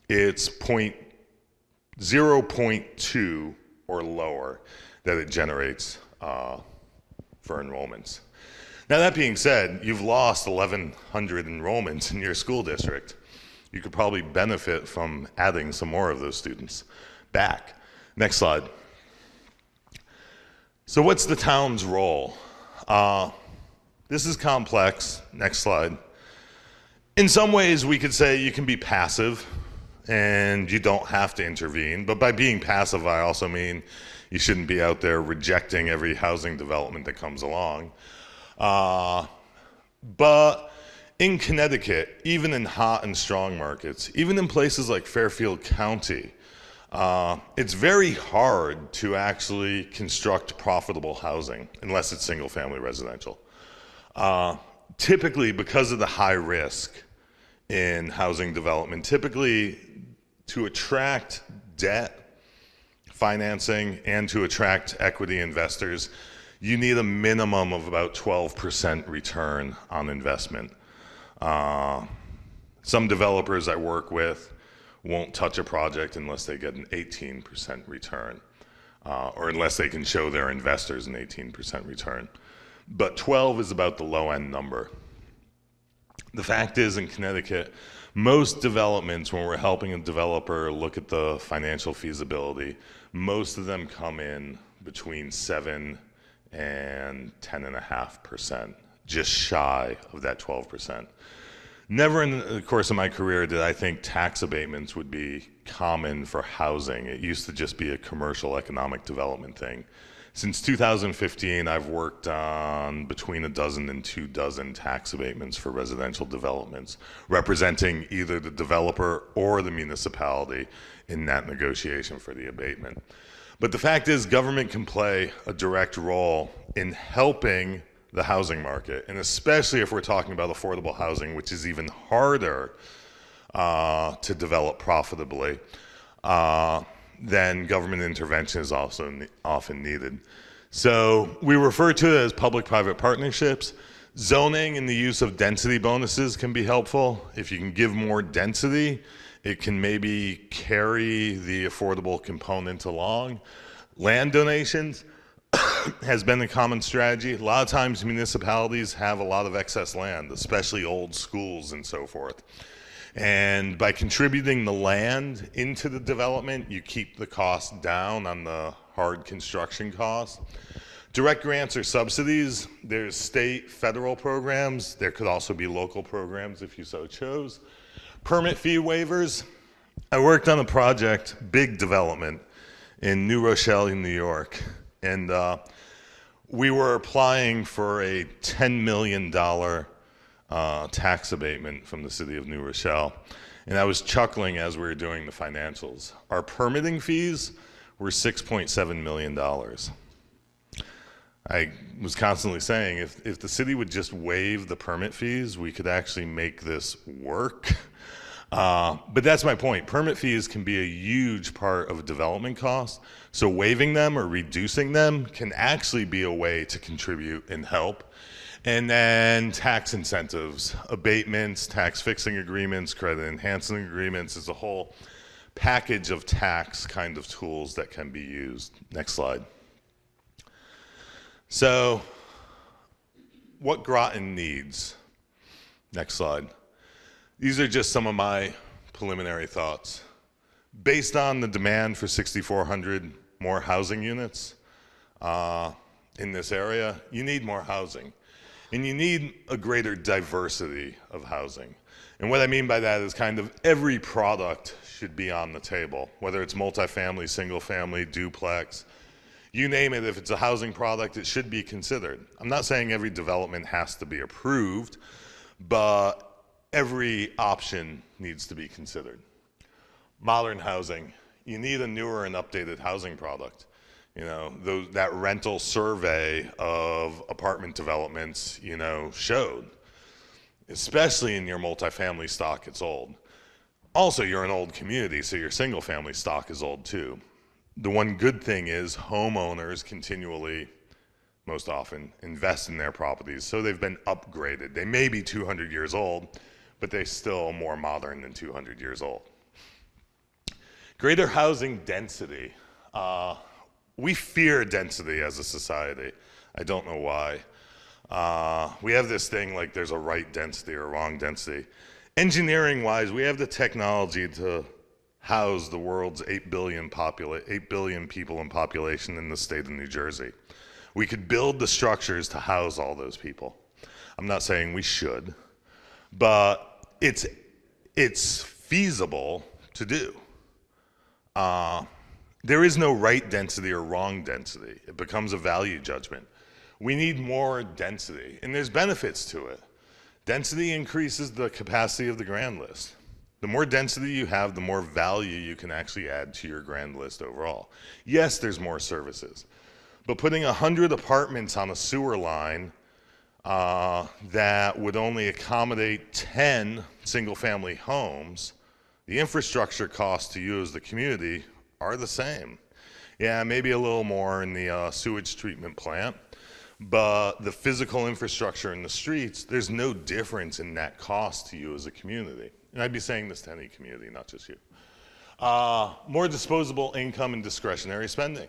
it's 0.2 or lower that it generates for enrollments. Now, that being said, you've lost 1,100 enrollments in your school district. You could probably benefit from adding some more of those students back. Next slide. So what's the town's role? This is complex. Next slide. In some ways, we could say you can be passive and you don't have to intervene. But by being passive, I also mean you shouldn't be out there rejecting every housing development that comes along. But in Connecticut, even in hot and strong markets, even in places like Fairfield County, it's very hard to actually construct profitable housing unless it's single-family residential. Typically, because of the high risk in housing development, typically to attract debt financing and to attract equity investors, you need a minimum of about 12% return on investment. Some developers I work with won't touch a project unless they get an 18% return, or unless they can show their investors an 18% return. But 12 is about the low end number. The fact is, in Connecticut, most developments, when we're helping a developer look at the financial feasibility, most of them come in between 7 and 10.5%, just shy of that 12%. Never in the course of my career did I think tax abatements would be common for housing. It used to just be a commercial economic development thing. Since 2015, I've worked on between 12 and 24 tax abatements for residential developments, representing either the developer or the municipality in that negotiation for the abatement. But the fact is, government can play a direct role in helping the housing market, and especially if we're talking about affordable housing, which is even harder to develop profitably, then government intervention is also often needed. So we refer to it as public-private partnerships. Zoning and the use of density bonuses can be helpful. If you can give more density, it can maybe carry the affordable component along. Land donations has been a common strategy. A lot of times municipalities have a lot of excess land, especially old schools and so forth. And by contributing the land into the development, you keep the cost down on the hard construction costs. Direct grants or subsidies, there's state, federal programs. There could also be local programs if you so chose. Permit fee waivers. I worked on a project, big development, in New Rochelle, in New York. And we were applying for a $10 million tax abatement from the city of New Rochelle. And I was chuckling as we were doing the financials. Our permitting fees were $6.7 million. I was constantly saying if the city would just waive the permit fees, we could actually make this work. But that's my point. Permit fees can be a huge part of development costs. So waiving them or reducing them can actually be a way to contribute and help. And then tax incentives, abatements, tax fixing agreements, credit enhancing agreements is a whole package of tax kind of tools that can be used. Next slide. So what Groton needs. Next slide. These are just some of my preliminary thoughts. Based on the demand for 6,400 more housing units in this area, you need more housing. And you need a greater diversity of housing. And what I mean by that is kind of every product should be on the table, whether it's multifamily, single family, duplex, you name it. If it's a housing product, it should be considered. I'm not saying every development has to be approved, but every option needs to be considered. Modern housing, you need a newer and updated housing product. You know, that rental survey of apartment developments, showed, especially in your multifamily stock, it's old. Also, you're an old community, so your single family stock is old too. The one good thing is homeowners continually, most often, invest in their properties, so they've been upgraded. They may be 200 years old, but they're still more modern than 200 years old. Greater housing density. We fear density as a society. I don't know why. We have this thing like there's a right density or wrong density. Engineering-wise, we have the technology to house the world's 8 billion people in population in the state of New Jersey. We could build the structures to house all those people. I'm not saying we should, but it's feasible to do. There is no right density or wrong density. It becomes a value judgment. We need more density, and there's benefits to it. Density increases the capacity of the grand list. The more density you have, the more value you can actually add to your grand list overall. Yes, there's more services, but putting 100 apartments on a sewer line that would only accommodate 10 single-family homes, the infrastructure costs to you as the community are the same. Yeah, maybe a little more in the sewage treatment plant, but the physical infrastructure in the streets, there's no difference in that cost to you as a community. And I'd be saying this to any community, not just you. More disposable income and discretionary spending.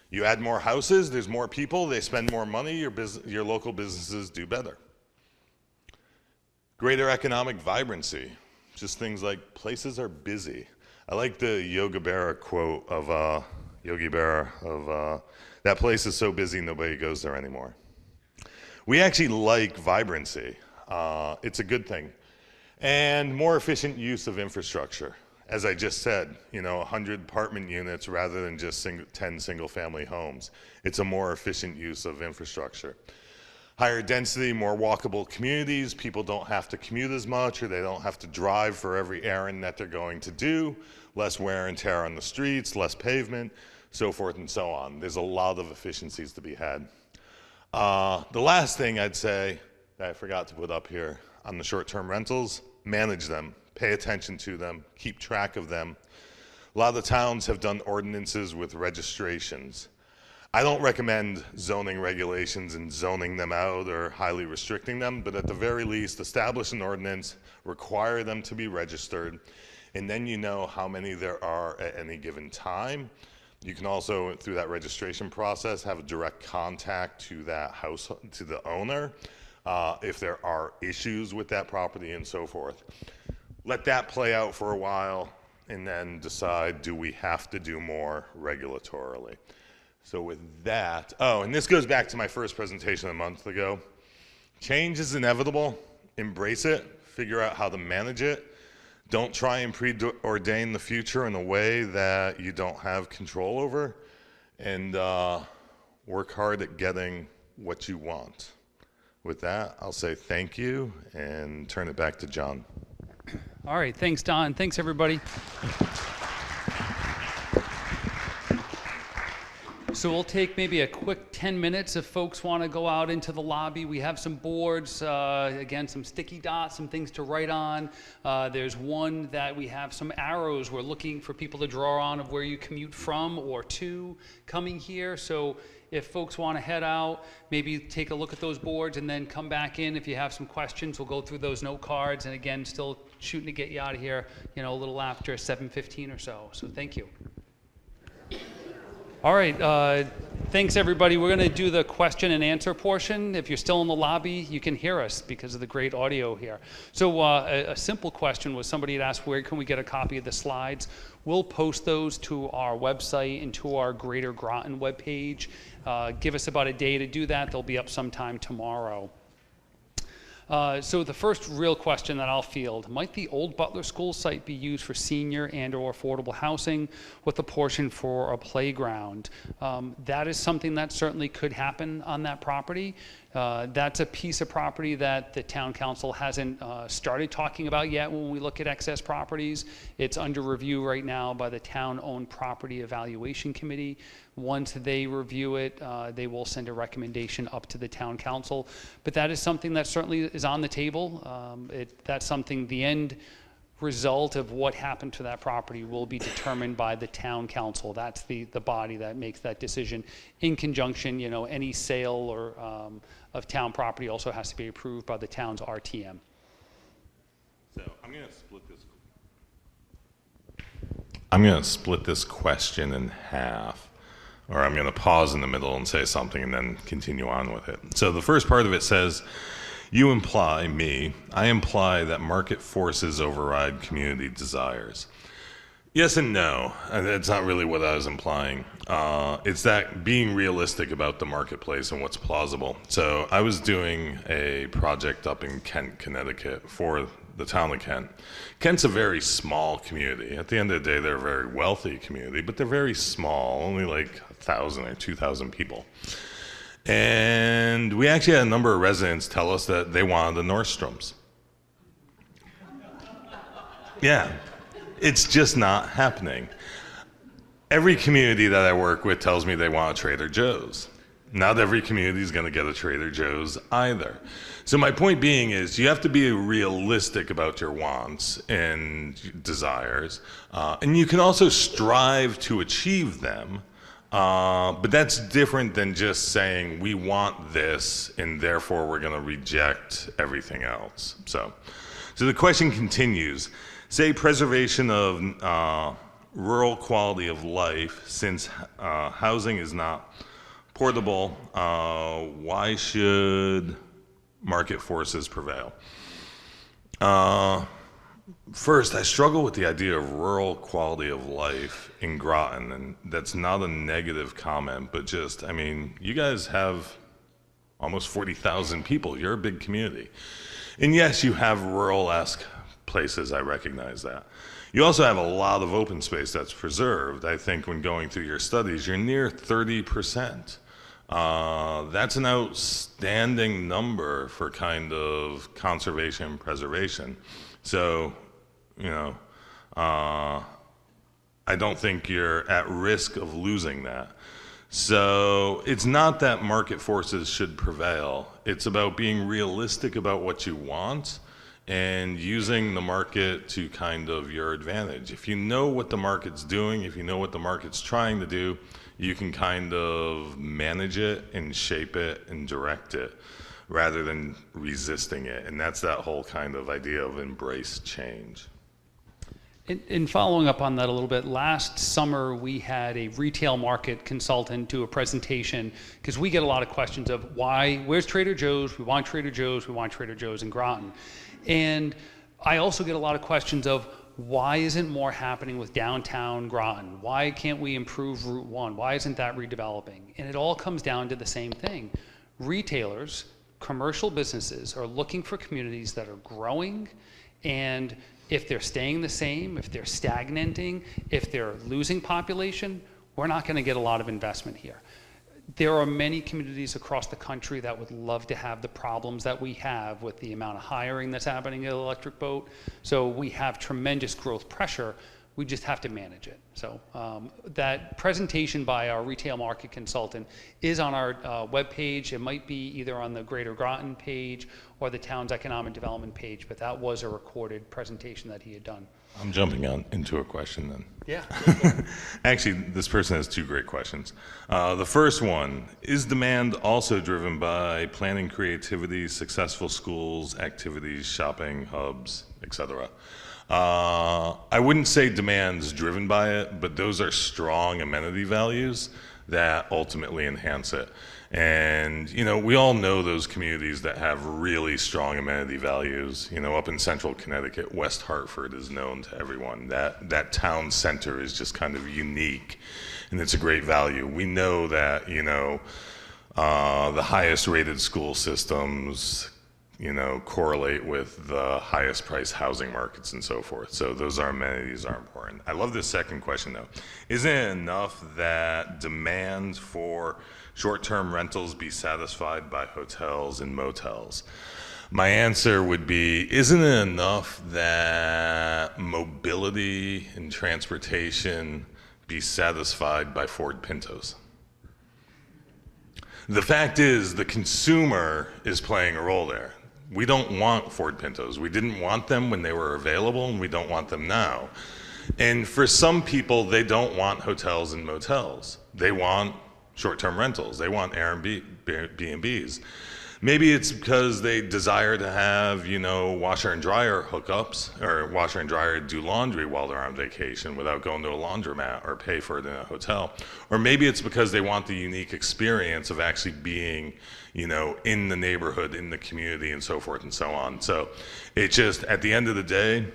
You add more houses, there's more people, they spend more money, your local businesses do better. Greater economic vibrancy. Just things like places are busy. I like the Yogi Berra quote of that place is so busy nobody goes there anymore. We actually like vibrancy. It's a good thing. And more efficient use of infrastructure. As I just said, 100 apartment units rather than just 10 single-family homes. It's a more efficient use of infrastructure. Higher density, more walkable communities. People don't have to commute as much, or they don't have to drive for every errand that they're going to do. Less wear and tear on the streets, less pavement, so forth and so on. There's a lot of efficiencies to be had. The last thing I'd say that I forgot to put up here on the short-term rentals, manage them, pay attention to them, keep track of them. A lot of the towns have done ordinances with registrations. I don't recommend zoning regulations and zoning them out or highly restricting them, but at the very least, establish an ordinance, require them to be registered, and then you know how many there are at any given time. You can also, through that registration process, have a direct contact to that house, to the owner, if there are issues with that property and so forth. Let that play out for a while and then decide, do we have to do more regulatorily? So with that, and this goes back to my first presentation a month ago. Change is inevitable. Embrace it. Figure out how to manage it. Don't try and preordain the future in a way that you don't have control over. And work hard at getting what you want. With that, I'll say thank you and turn it back to John. All right, thanks, Don. Thanks, everybody. So we'll take maybe a quick 10 minutes if folks want to go out into the lobby. We have some boards, again, some sticky dots, some things to write on. There's one that we have some arrows. We're looking for people to draw on of where you commute from or to coming here. So if folks want to head out, maybe take a look at those boards and then come back in. If you have some questions, we'll go through those note cards. And again, still shooting to get you out of here, you know, a little after 7:15 or so. So thank you. All right, thanks everybody. We're going to do the question and answer portion. If you're still in the lobby, you can hear us because of the great audio here. So a simple question was somebody had asked, where can we get a copy of the slides? We'll post those to our website and to our Greater Groton webpage. Give us about a day to do that. They'll be up sometime tomorrow. So the first real question that I'll field, might the old Butler School site be used for senior and or affordable housing with a portion for a playground? That is something that certainly could happen on that property. That's a piece of property that the town council hasn't started talking about yet when we look at excess properties. It's under review right now by the town-owned property evaluation committee. Once they review it, they will send a recommendation up to the town council. But that is something that certainly is on the table. That's something, the end result of what happened to that property will be determined by the town council. That's the body that makes that decision in conjunction. You know, any sale or of town property also has to be approved by the town's RTM. So I'm going to split this question in half. Or I'm going to pause in the middle and say something and then continue on with it. So the first part of it says, I imply that market forces override community desires. Yes and no. That's not really what I was implying. It's that being realistic about the marketplace and what's plausible. So I was doing a project up in Kent, Connecticut for the town of Kent. Kent's a very small community. At the end of the day, they're a very wealthy community, but they're very small, only like 1,000 or 2,000 people. And we actually had a number of residents tell us that they wanted the Nordstroms. Yeah, it's just not happening. Every community that I work with tells me they want a Trader Joe's. Not every community is going to get a Trader Joe's either. So my point being is you have to be realistic about your wants and desires, and you can also strive to achieve them, but that's different than just saying we want this and therefore we're going to reject everything else. So the question continues. Say preservation of rural quality of life, since housing is not portable, why should market forces prevail? First, I struggle with the idea of rural quality of life in Groton, and that's not a negative comment, but just, I mean, you guys have almost 40,000 people. You're a big community. And yes, you have rural-esque places, I recognize that. You also have a lot of open space that's preserved. I think when going through your studies, you're near 30%. That's an outstanding number for kind of conservation and preservation. So, you know, I don't think you're at risk of losing that. So it's not that market forces should prevail. It's about being realistic about what you want and using the market to kind of your advantage. If you know what the market's doing, if you know what the market's trying to do, you can kind of manage it and shape it and direct it rather than resisting it. And that's that whole kind of idea of embrace change. In following up on that a little bit, last summer we had a retail market consultant do a presentation because we get a lot of questions of where's Trader Joe's? We want Trader Joe's, we want Trader Joe's in Groton. And I also get a lot of questions of why isn't more happening with downtown Groton? Why can't we improve Route 1? Why isn't that redeveloping? And it all comes down to the same thing. Retailers, commercial businesses are looking for communities that are growing, and if they're staying the same, if they're stagnating, if they're losing population, we're not going to get a lot of investment here. There are many communities across the country that would love to have the problems that we have with the amount of hiring that's happening at Electric Boat. So we have tremendous growth pressure, We just have to manage it. So that presentation by our retail market consultant is on our webpage. It might be either on the Greater Groton page or the town's economic development page, but that was a recorded presentation that he had done. I'm jumping into a question then. Yeah. Actually, this person has two great questions. The first one, is demand also driven by planning creativity, successful schools, activities, shopping, hubs, etc.? I wouldn't say demand's driven by it, but those are strong amenity values that ultimately enhance it. And, we all know those communities that have really strong amenity values. Up in central Connecticut, West Hartford is known to everyone. That town center is just kind of unique, and it's a great value. We know that, the highest rated school systems, correlate with the highest price housing markets and so forth. So those amenities are important. I love this second question though. Isn't it enough that demand for short-term rentals be satisfied by hotels and motels? My answer would be, isn't it enough that mobility and transportation be satisfied by Ford Pintos? The fact is, the consumer is playing a role there. We don't want Ford Pintos. We didn't want them when they were available, and we don't want them now. And for some people, they don't want hotels and motels. They want short-term rentals. They want Airbnbs. Maybe it's because they desire to have, washer and dryer hookups, or washer and dryer do laundry while they're on vacation without going to a laundromat or pay for it in a hotel. Or maybe it's because they want the unique experience of actually being, in the neighborhood, in the community, and so forth and so on. So it just, at the end of the day,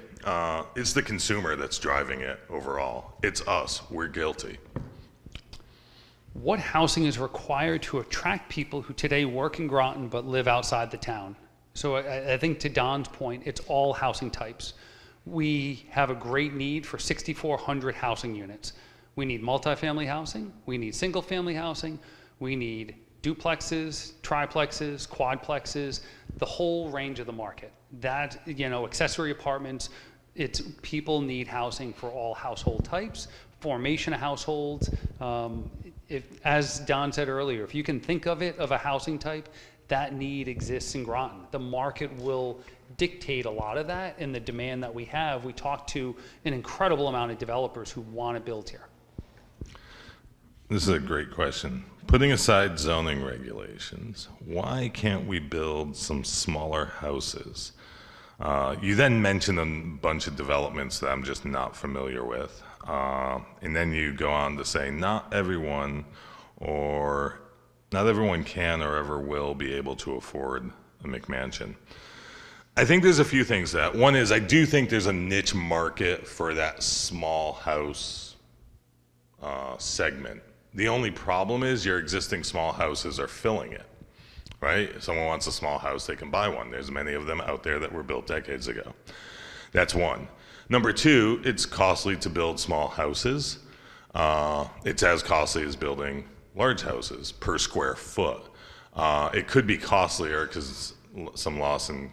it's the consumer that's driving it overall. It's us. We're guilty. What housing is required to attract people who today work in Groton but live outside the town? So I think to Don's point, it's all housing types. We have a great need for 6,400 housing units. We need multifamily housing, we need single family housing, we need duplexes, triplexes, quadplexes, the whole range of the market. That, accessory apartments, people need housing for all household types, formation of households. As Don said earlier, if you can think of it of a housing type, that need exists in Groton. The market will dictate a lot of that, and the demand that we have. We talk to an incredible amount of developers who want to build here. This is a great question. Putting aside zoning regulations, why can't we build some smaller houses? You then mentioned a bunch of developments that I'm just not familiar with. And then you go on to say not everyone can or ever will be able to afford a McMansion. I think there's a few things to that. One is, I do think there's a niche market for that small house segment. The only problem is your existing small houses are filling it, right? If someone wants a small house, they can buy one. There's many of them out there that were built decades ago. That's one. Number two, it's costly to build small houses. It's as costly as building large houses per square foot. It could be costlier because some loss in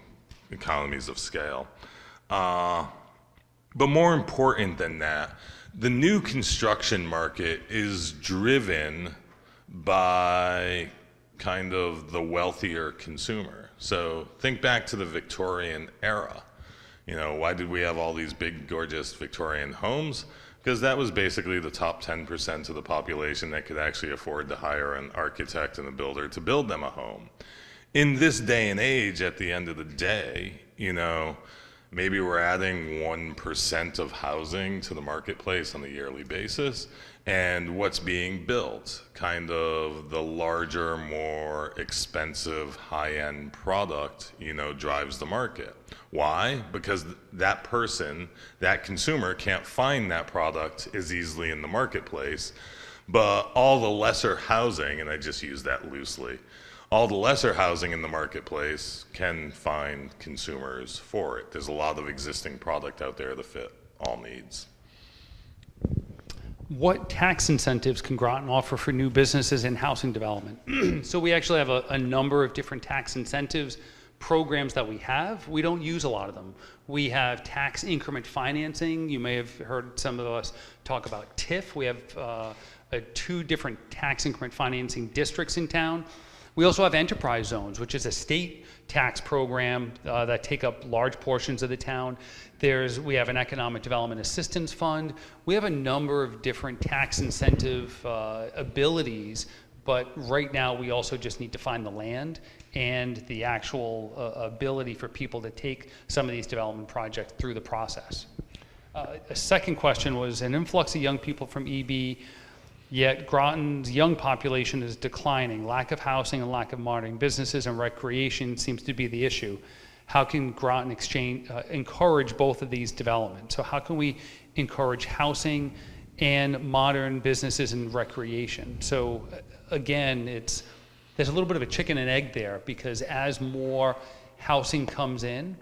economies of scale. But more important than that, the new construction market is driven by kind of the wealthier consumer. So think back to the Victorian era. Why did we have all these big, gorgeous Victorian homes? Because that was basically the top 10% of the population that could actually afford to hire an architect and a builder to build them a home. In this day and age, at the end of the day, maybe we're adding 1% of housing to the marketplace on a yearly basis, and what's being built, kind of the larger, more expensive, high-end product, drives the market. Why? Because that person, that consumer, can't find that product as easily in the marketplace, but all the lesser housing, and I just use that loosely, all the lesser housing in the marketplace can find consumers for it. There's a lot of existing product out there to fit all needs. What tax incentives can Groton offer for new businesses in housing development? So we actually have a number of different tax incentives, programs that we have, we don't use a lot of them. We have tax increment financing. You may have heard some of us talk about TIF. We have 2 different tax increment financing districts in town. We also have enterprise zones, which is a state tax program that take up large portions of the town. We have an economic development assistance fund. We have a number of different tax incentive abilities, but right now we also just need to find the land and the actual ability for people to take some of these development projects through the process. A second question was an influx of young people from EB, yet Groton's young population is declining. Lack of housing and lack of modern businesses and recreation seems to be the issue. How can Groton encourage both of these developments? So how can we encourage housing and modern businesses and recreation? So again, there's a little bit of a chicken and egg there, because as more housing comes in,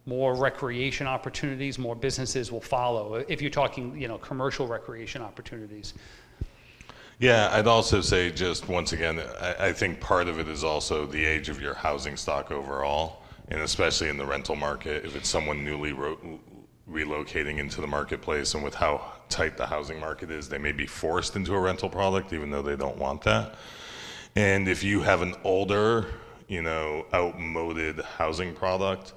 more recreation opportunities, more businesses will follow. If you're talking, commercial recreation opportunities. Yeah, I'd also say, just once again, I think part of it is also the age of your housing stock overall, and especially in the rental market. If it's someone newly relocating into the marketplace, and with how tight the housing market is, they may be forced into a rental product even though they don't want that. And if you have an older, outmoded housing product,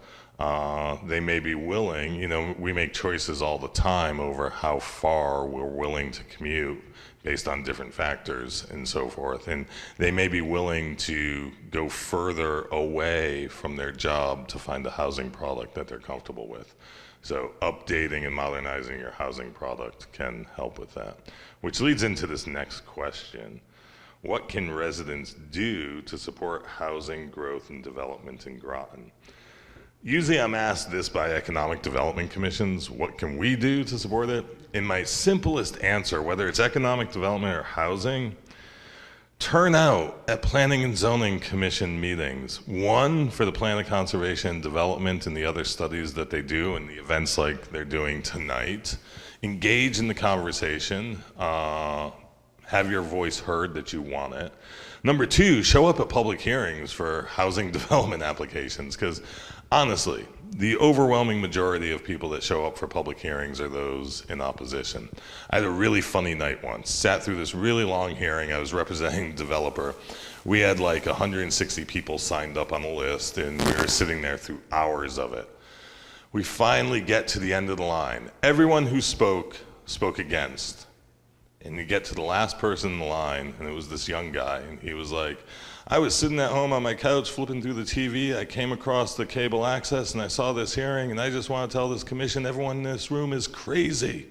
they may be willing, we make choices all the time over how far we're willing to commute based on different factors and so forth. And they may be willing to go further away from their job to find a housing product that they're comfortable with. So updating and modernizing your housing product can help with that. Which leads into this next question. What can residents do to support housing growth and development in Groton? Usually I'm asked this by economic development commissions, what can we do to support it? In my simplest answer, whether it's economic development or housing, turn out at Planning and Zoning Commission meetings. One, for the Plan of Conservation and Development and the other studies that they do and the events like they're doing tonight. Engage in the conversation, have your voice heard that you want it. Number 2, show up at public hearings for housing development applications, because honestly, the overwhelming majority of people that show up for public hearings are those in opposition. I had a really funny night once. Sat through this really long hearing. I was representing the developer. We had like 160 people signed up on the list, and we were sitting there through hours of it. We finally get to the end of the line. Everyone who spoke against. And you get to the last person in the line, and it was this young guy, and he was like, I was sitting at home on my couch flipping through the TV. I came across the cable access, and I saw this hearing, and I just want to tell this commission, everyone in this room is crazy.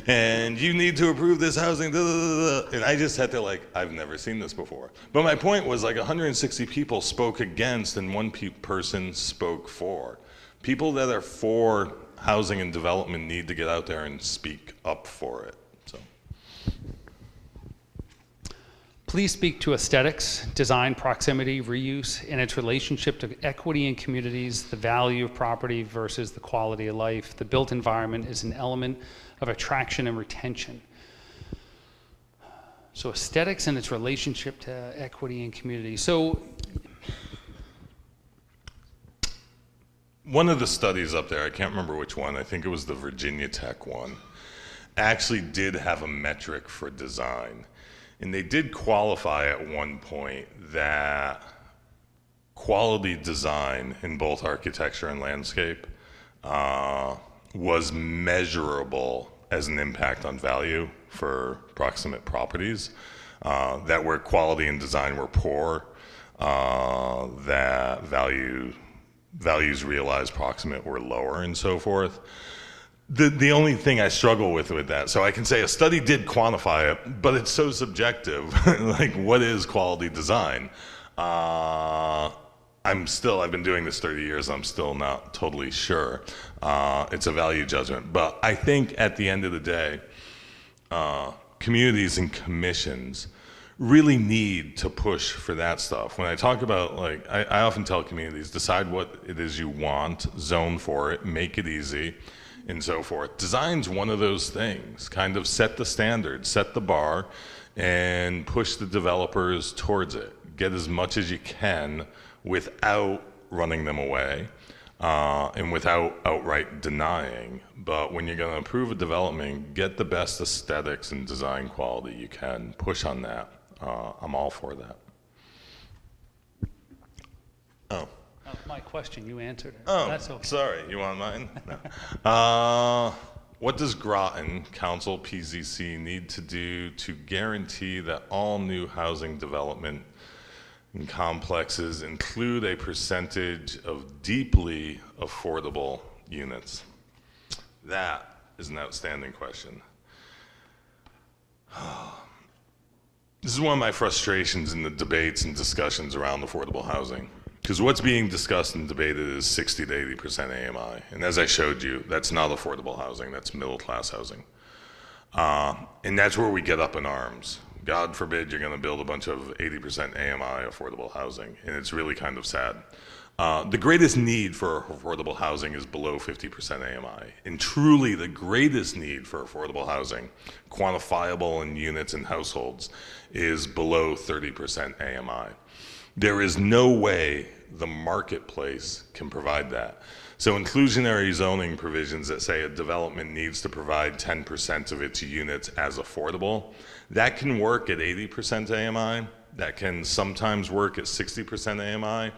And you need to approve this housing, da, da, da, da. And I just had to I've never seen this before. But my point was 160 people spoke against, and one person spoke for. People that are for housing and development need to get out there and speak up for it. Please speak to aesthetics, design, proximity, reuse, and its relationship to equity in communities, the value of property versus the quality of life. The built environment is an element of attraction and retention. So aesthetics and its relationship to equity in community. So one of the studies up there, I can't remember which one, I think it was the Virginia Tech one, actually did have a metric for design. And they did qualify at one point that quality design in both architecture and landscape was measurable as an impact on value for proximate properties. That where quality and design were poor, that values realized proximate were lower and so forth. The only thing I struggle with that, so I can say a study did quantify it, but it's so subjective. What is quality design? I've been doing this 30 years, I'm still not totally sure. It's a value judgment. But I think at the end of the day, communities and commissions really need to push for that stuff. When I talk about, I often tell communities, decide what it is you want, zone for it, make it easy, and so forth. Design's one of those things. Kind of set the standard, set the bar, and push the developers towards it. Get as much as you can without running them away and without outright denying. But when you're going to approve a development, get the best aesthetics and design quality you can. Push on that. I'm all for that. Oh. That was my question. You answered it. Oh, That's okay. sorry. You want mine? No. What does Groton Council PZC need to do to guarantee that all new housing development and complexes include a percentage of deeply affordable units? That is an outstanding question. This is one of my frustrations in the debates and discussions around affordable housing. Because what's being discussed and debated is 60 to 80% AMI. And as I showed you, that's not affordable housing, that's middle class housing. And that's where we get up in arms. God forbid you're gonna build a bunch of 80% AMI affordable housing, and it's really kind of sad. The greatest need for affordable housing is below 50% AMI. And truly the greatest need for affordable housing, quantifiable in units and households, is below 30% AMI. There is no way the marketplace can provide that. So inclusionary zoning provisions that say a development needs to provide 10% of its units as affordable, that can work at 80% AMI, that can sometimes work at 60% AMI.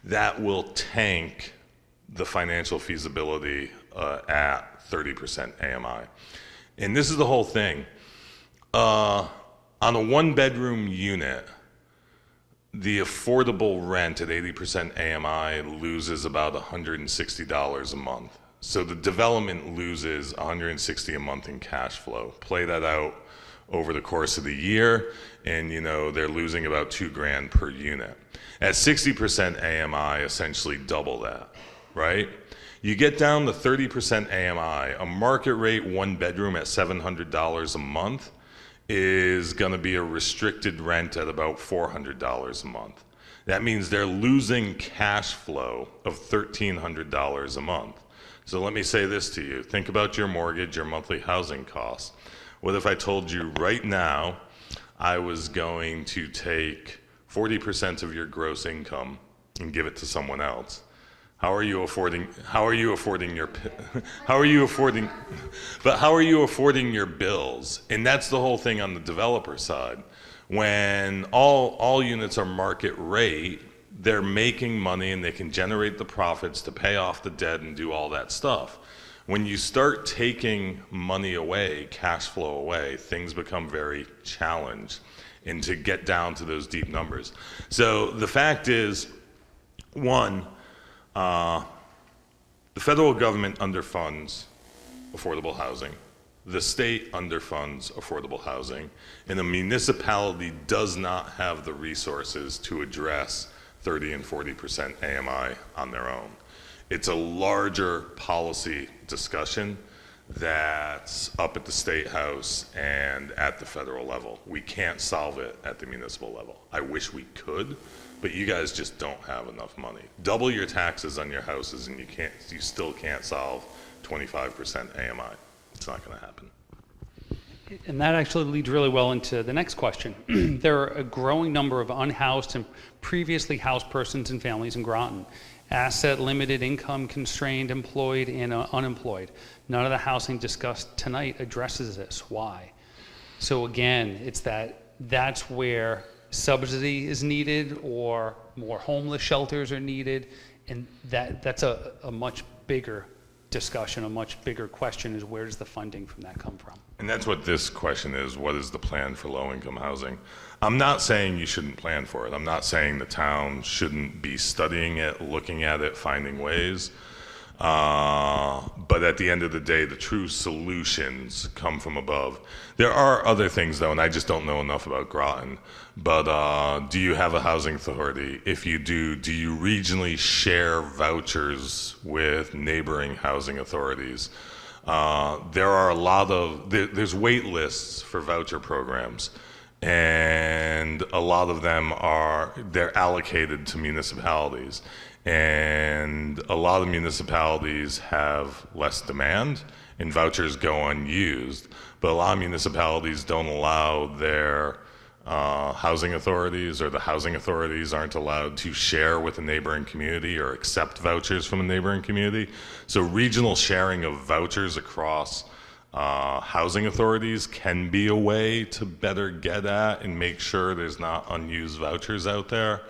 That will tank the financial feasibility at 30% AMI. And this is the whole thing. On a one-bedroom unit, the affordable rent at 80% AMI loses about $160 a month. So the development loses $160 a month in cash flow. Play that out over the course of the year, and they're losing about $2,000 per unit. At 60% AMI, essentially double that, right? You get down to 30% AMI, a market rate one bedroom at $700 a month is going to be a restricted rent at about $400 a month. That means they're losing cash flow of $1,300 a month. So let me say this to you. Think about your mortgage, your monthly housing costs. What if I told you right now I was going to take 40% of your gross income and give it to someone else? How are you affording your bills? And that's the whole thing on the developer side. When all units are market rate, they're making money and they can generate the profits to pay off the debt and do all that stuff. When you start taking money away, cash flow away, things become very challenged and to get down to those deep numbers. So the fact is, one, the federal government underfunds affordable housing. The state underfunds affordable housing, and the municipality does not have the resources to address 30 and 40% AMI on their own. It's a larger policy discussion that's up at the State House and at the federal level. We can't solve it at the municipal level. I wish we could, but you guys just don't have enough money. Double your taxes on your houses and you still can't solve 25% AMI. It's not gonna happen. And that actually leads really well into the next question. There are a growing number of unhoused and previously housed persons and families in Groton. Asset limited, income constrained, employed, and unemployed. None of the housing discussed tonight addresses this. Why? So again, that's where subsidy is needed, or more homeless shelters are needed, and that's a much bigger discussion, a much bigger question is, where does the funding from that come from? And that's what this question is. What is the plan for low-income housing? I'm not saying you shouldn't plan for it. I'm not saying the town shouldn't be studying it, looking at it, finding ways. But at the end of the day, the true solutions come from above. There are other things, though, and I just don't know enough about Groton. But do you have a housing authority? If you do you regionally share vouchers with neighboring housing authorities? There are there's wait lists for voucher programs, and a lot of them they're allocated to municipalities. And a lot of municipalities have less demand and vouchers go unused, but a lot of municipalities don't allow their housing authorities, or the housing authorities aren't allowed to share with a neighboring community or accept vouchers from a neighboring community. So regional sharing of vouchers across housing authorities can be a way to better get at and make sure there's not unused vouchers out there.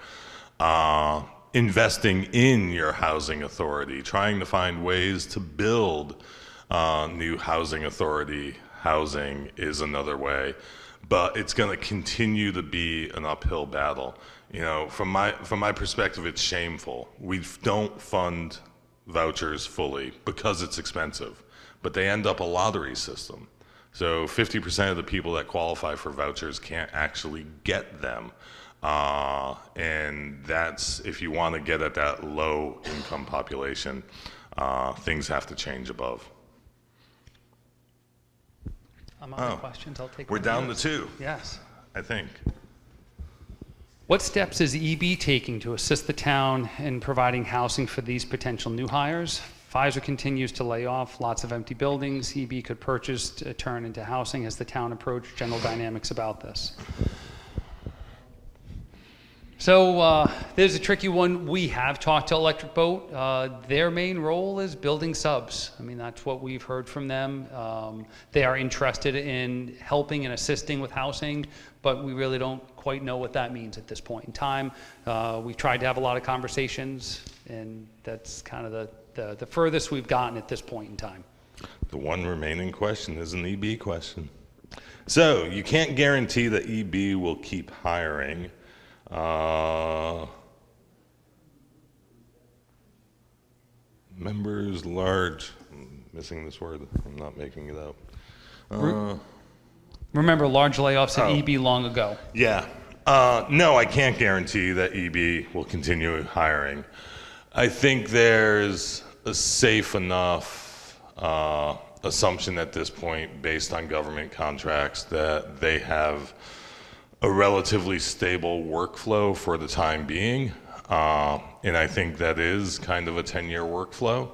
Investing in your housing authority, trying to find ways to build new housing authority housing is another way, but it's going to continue to be an uphill battle. You know, from my perspective, it's shameful. We don't fund vouchers fully because it's expensive, but they end up a lottery system. So 50% of the people that qualify for vouchers can't actually get them. And that's, if you want to get at that low income population, things have to change above. I'm out of questions. I'll take We're one down minute. to 2. Yes. I think. What steps is EB taking to assist the town in providing housing for these potential new hires? Pfizer continues to lay off lots of empty buildings. EB could purchase to turn into housing as the town approach general dynamics about this. So there's a tricky one. We have talked to Electric Boat. Their main role is building subs. I mean, that's what we've heard from them. They are interested in helping and assisting with housing, but we really don't quite know what that means at this point in time. We've tried to have a lot of conversations, and that's kind of the furthest we've gotten at this point in time. The one remaining question is an EB question. So you can't guarantee that EB will keep hiring. Members large, I'm missing this word, I'm not making it up. Remember large layoffs at EB long ago. Yeah. No, I can't guarantee that EB will continue hiring. I think there's a safe enough assumption at this point, based on government contracts, that they have a relatively stable workflow for the time being. And I think that is kind of a 10-year workflow.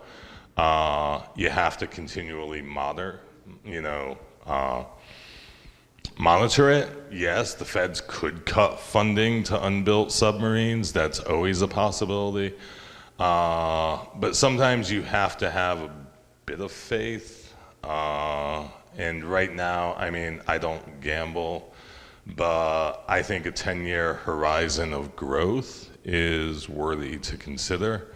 You have to continually monitor it. Yes, the feds could cut funding to unbuilt submarines. That's always a possibility. But sometimes you have to have a bit of faith. And right now, I mean, I don't gamble, but I think a 10-year horizon of growth is worthy to consider.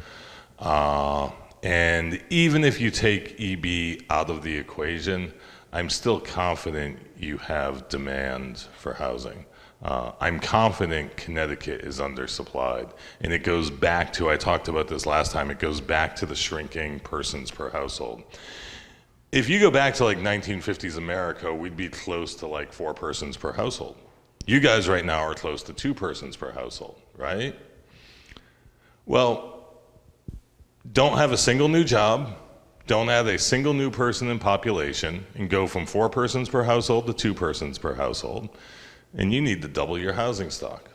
And even if you take EB out of the equation, I'm still confident you have demand for housing. I'm confident Connecticut is undersupplied. And it goes back to, I talked about this last time, it goes back to the shrinking persons per household. If you go back to like 1950s America, we'd be close to like 4 persons per household. You guys right now are close to 2 persons per household, right? Well, don't have a single new job, don't add a single new person in population, and go from 4 persons per household to 2 persons per household, and you need to double your housing stock.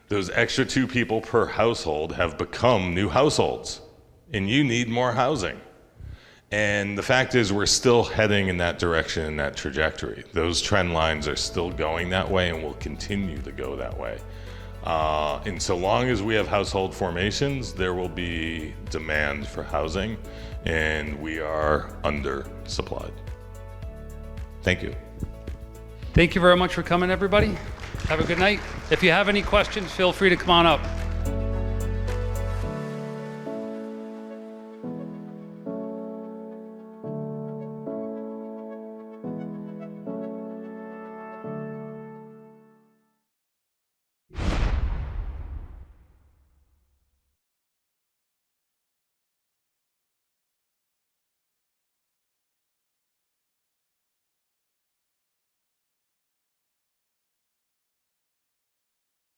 Those extra 2 people per household have become new households, and you need more housing. And the fact is, we're still heading in that direction, in that trajectory. Those trend lines are still going that way and will continue to go that way. And so long as we have household formations, there will be demand for housing, and we are undersupplied. Thank you. Thank you very much for coming, everybody. Have a good night. If you have any questions, feel free to come on up.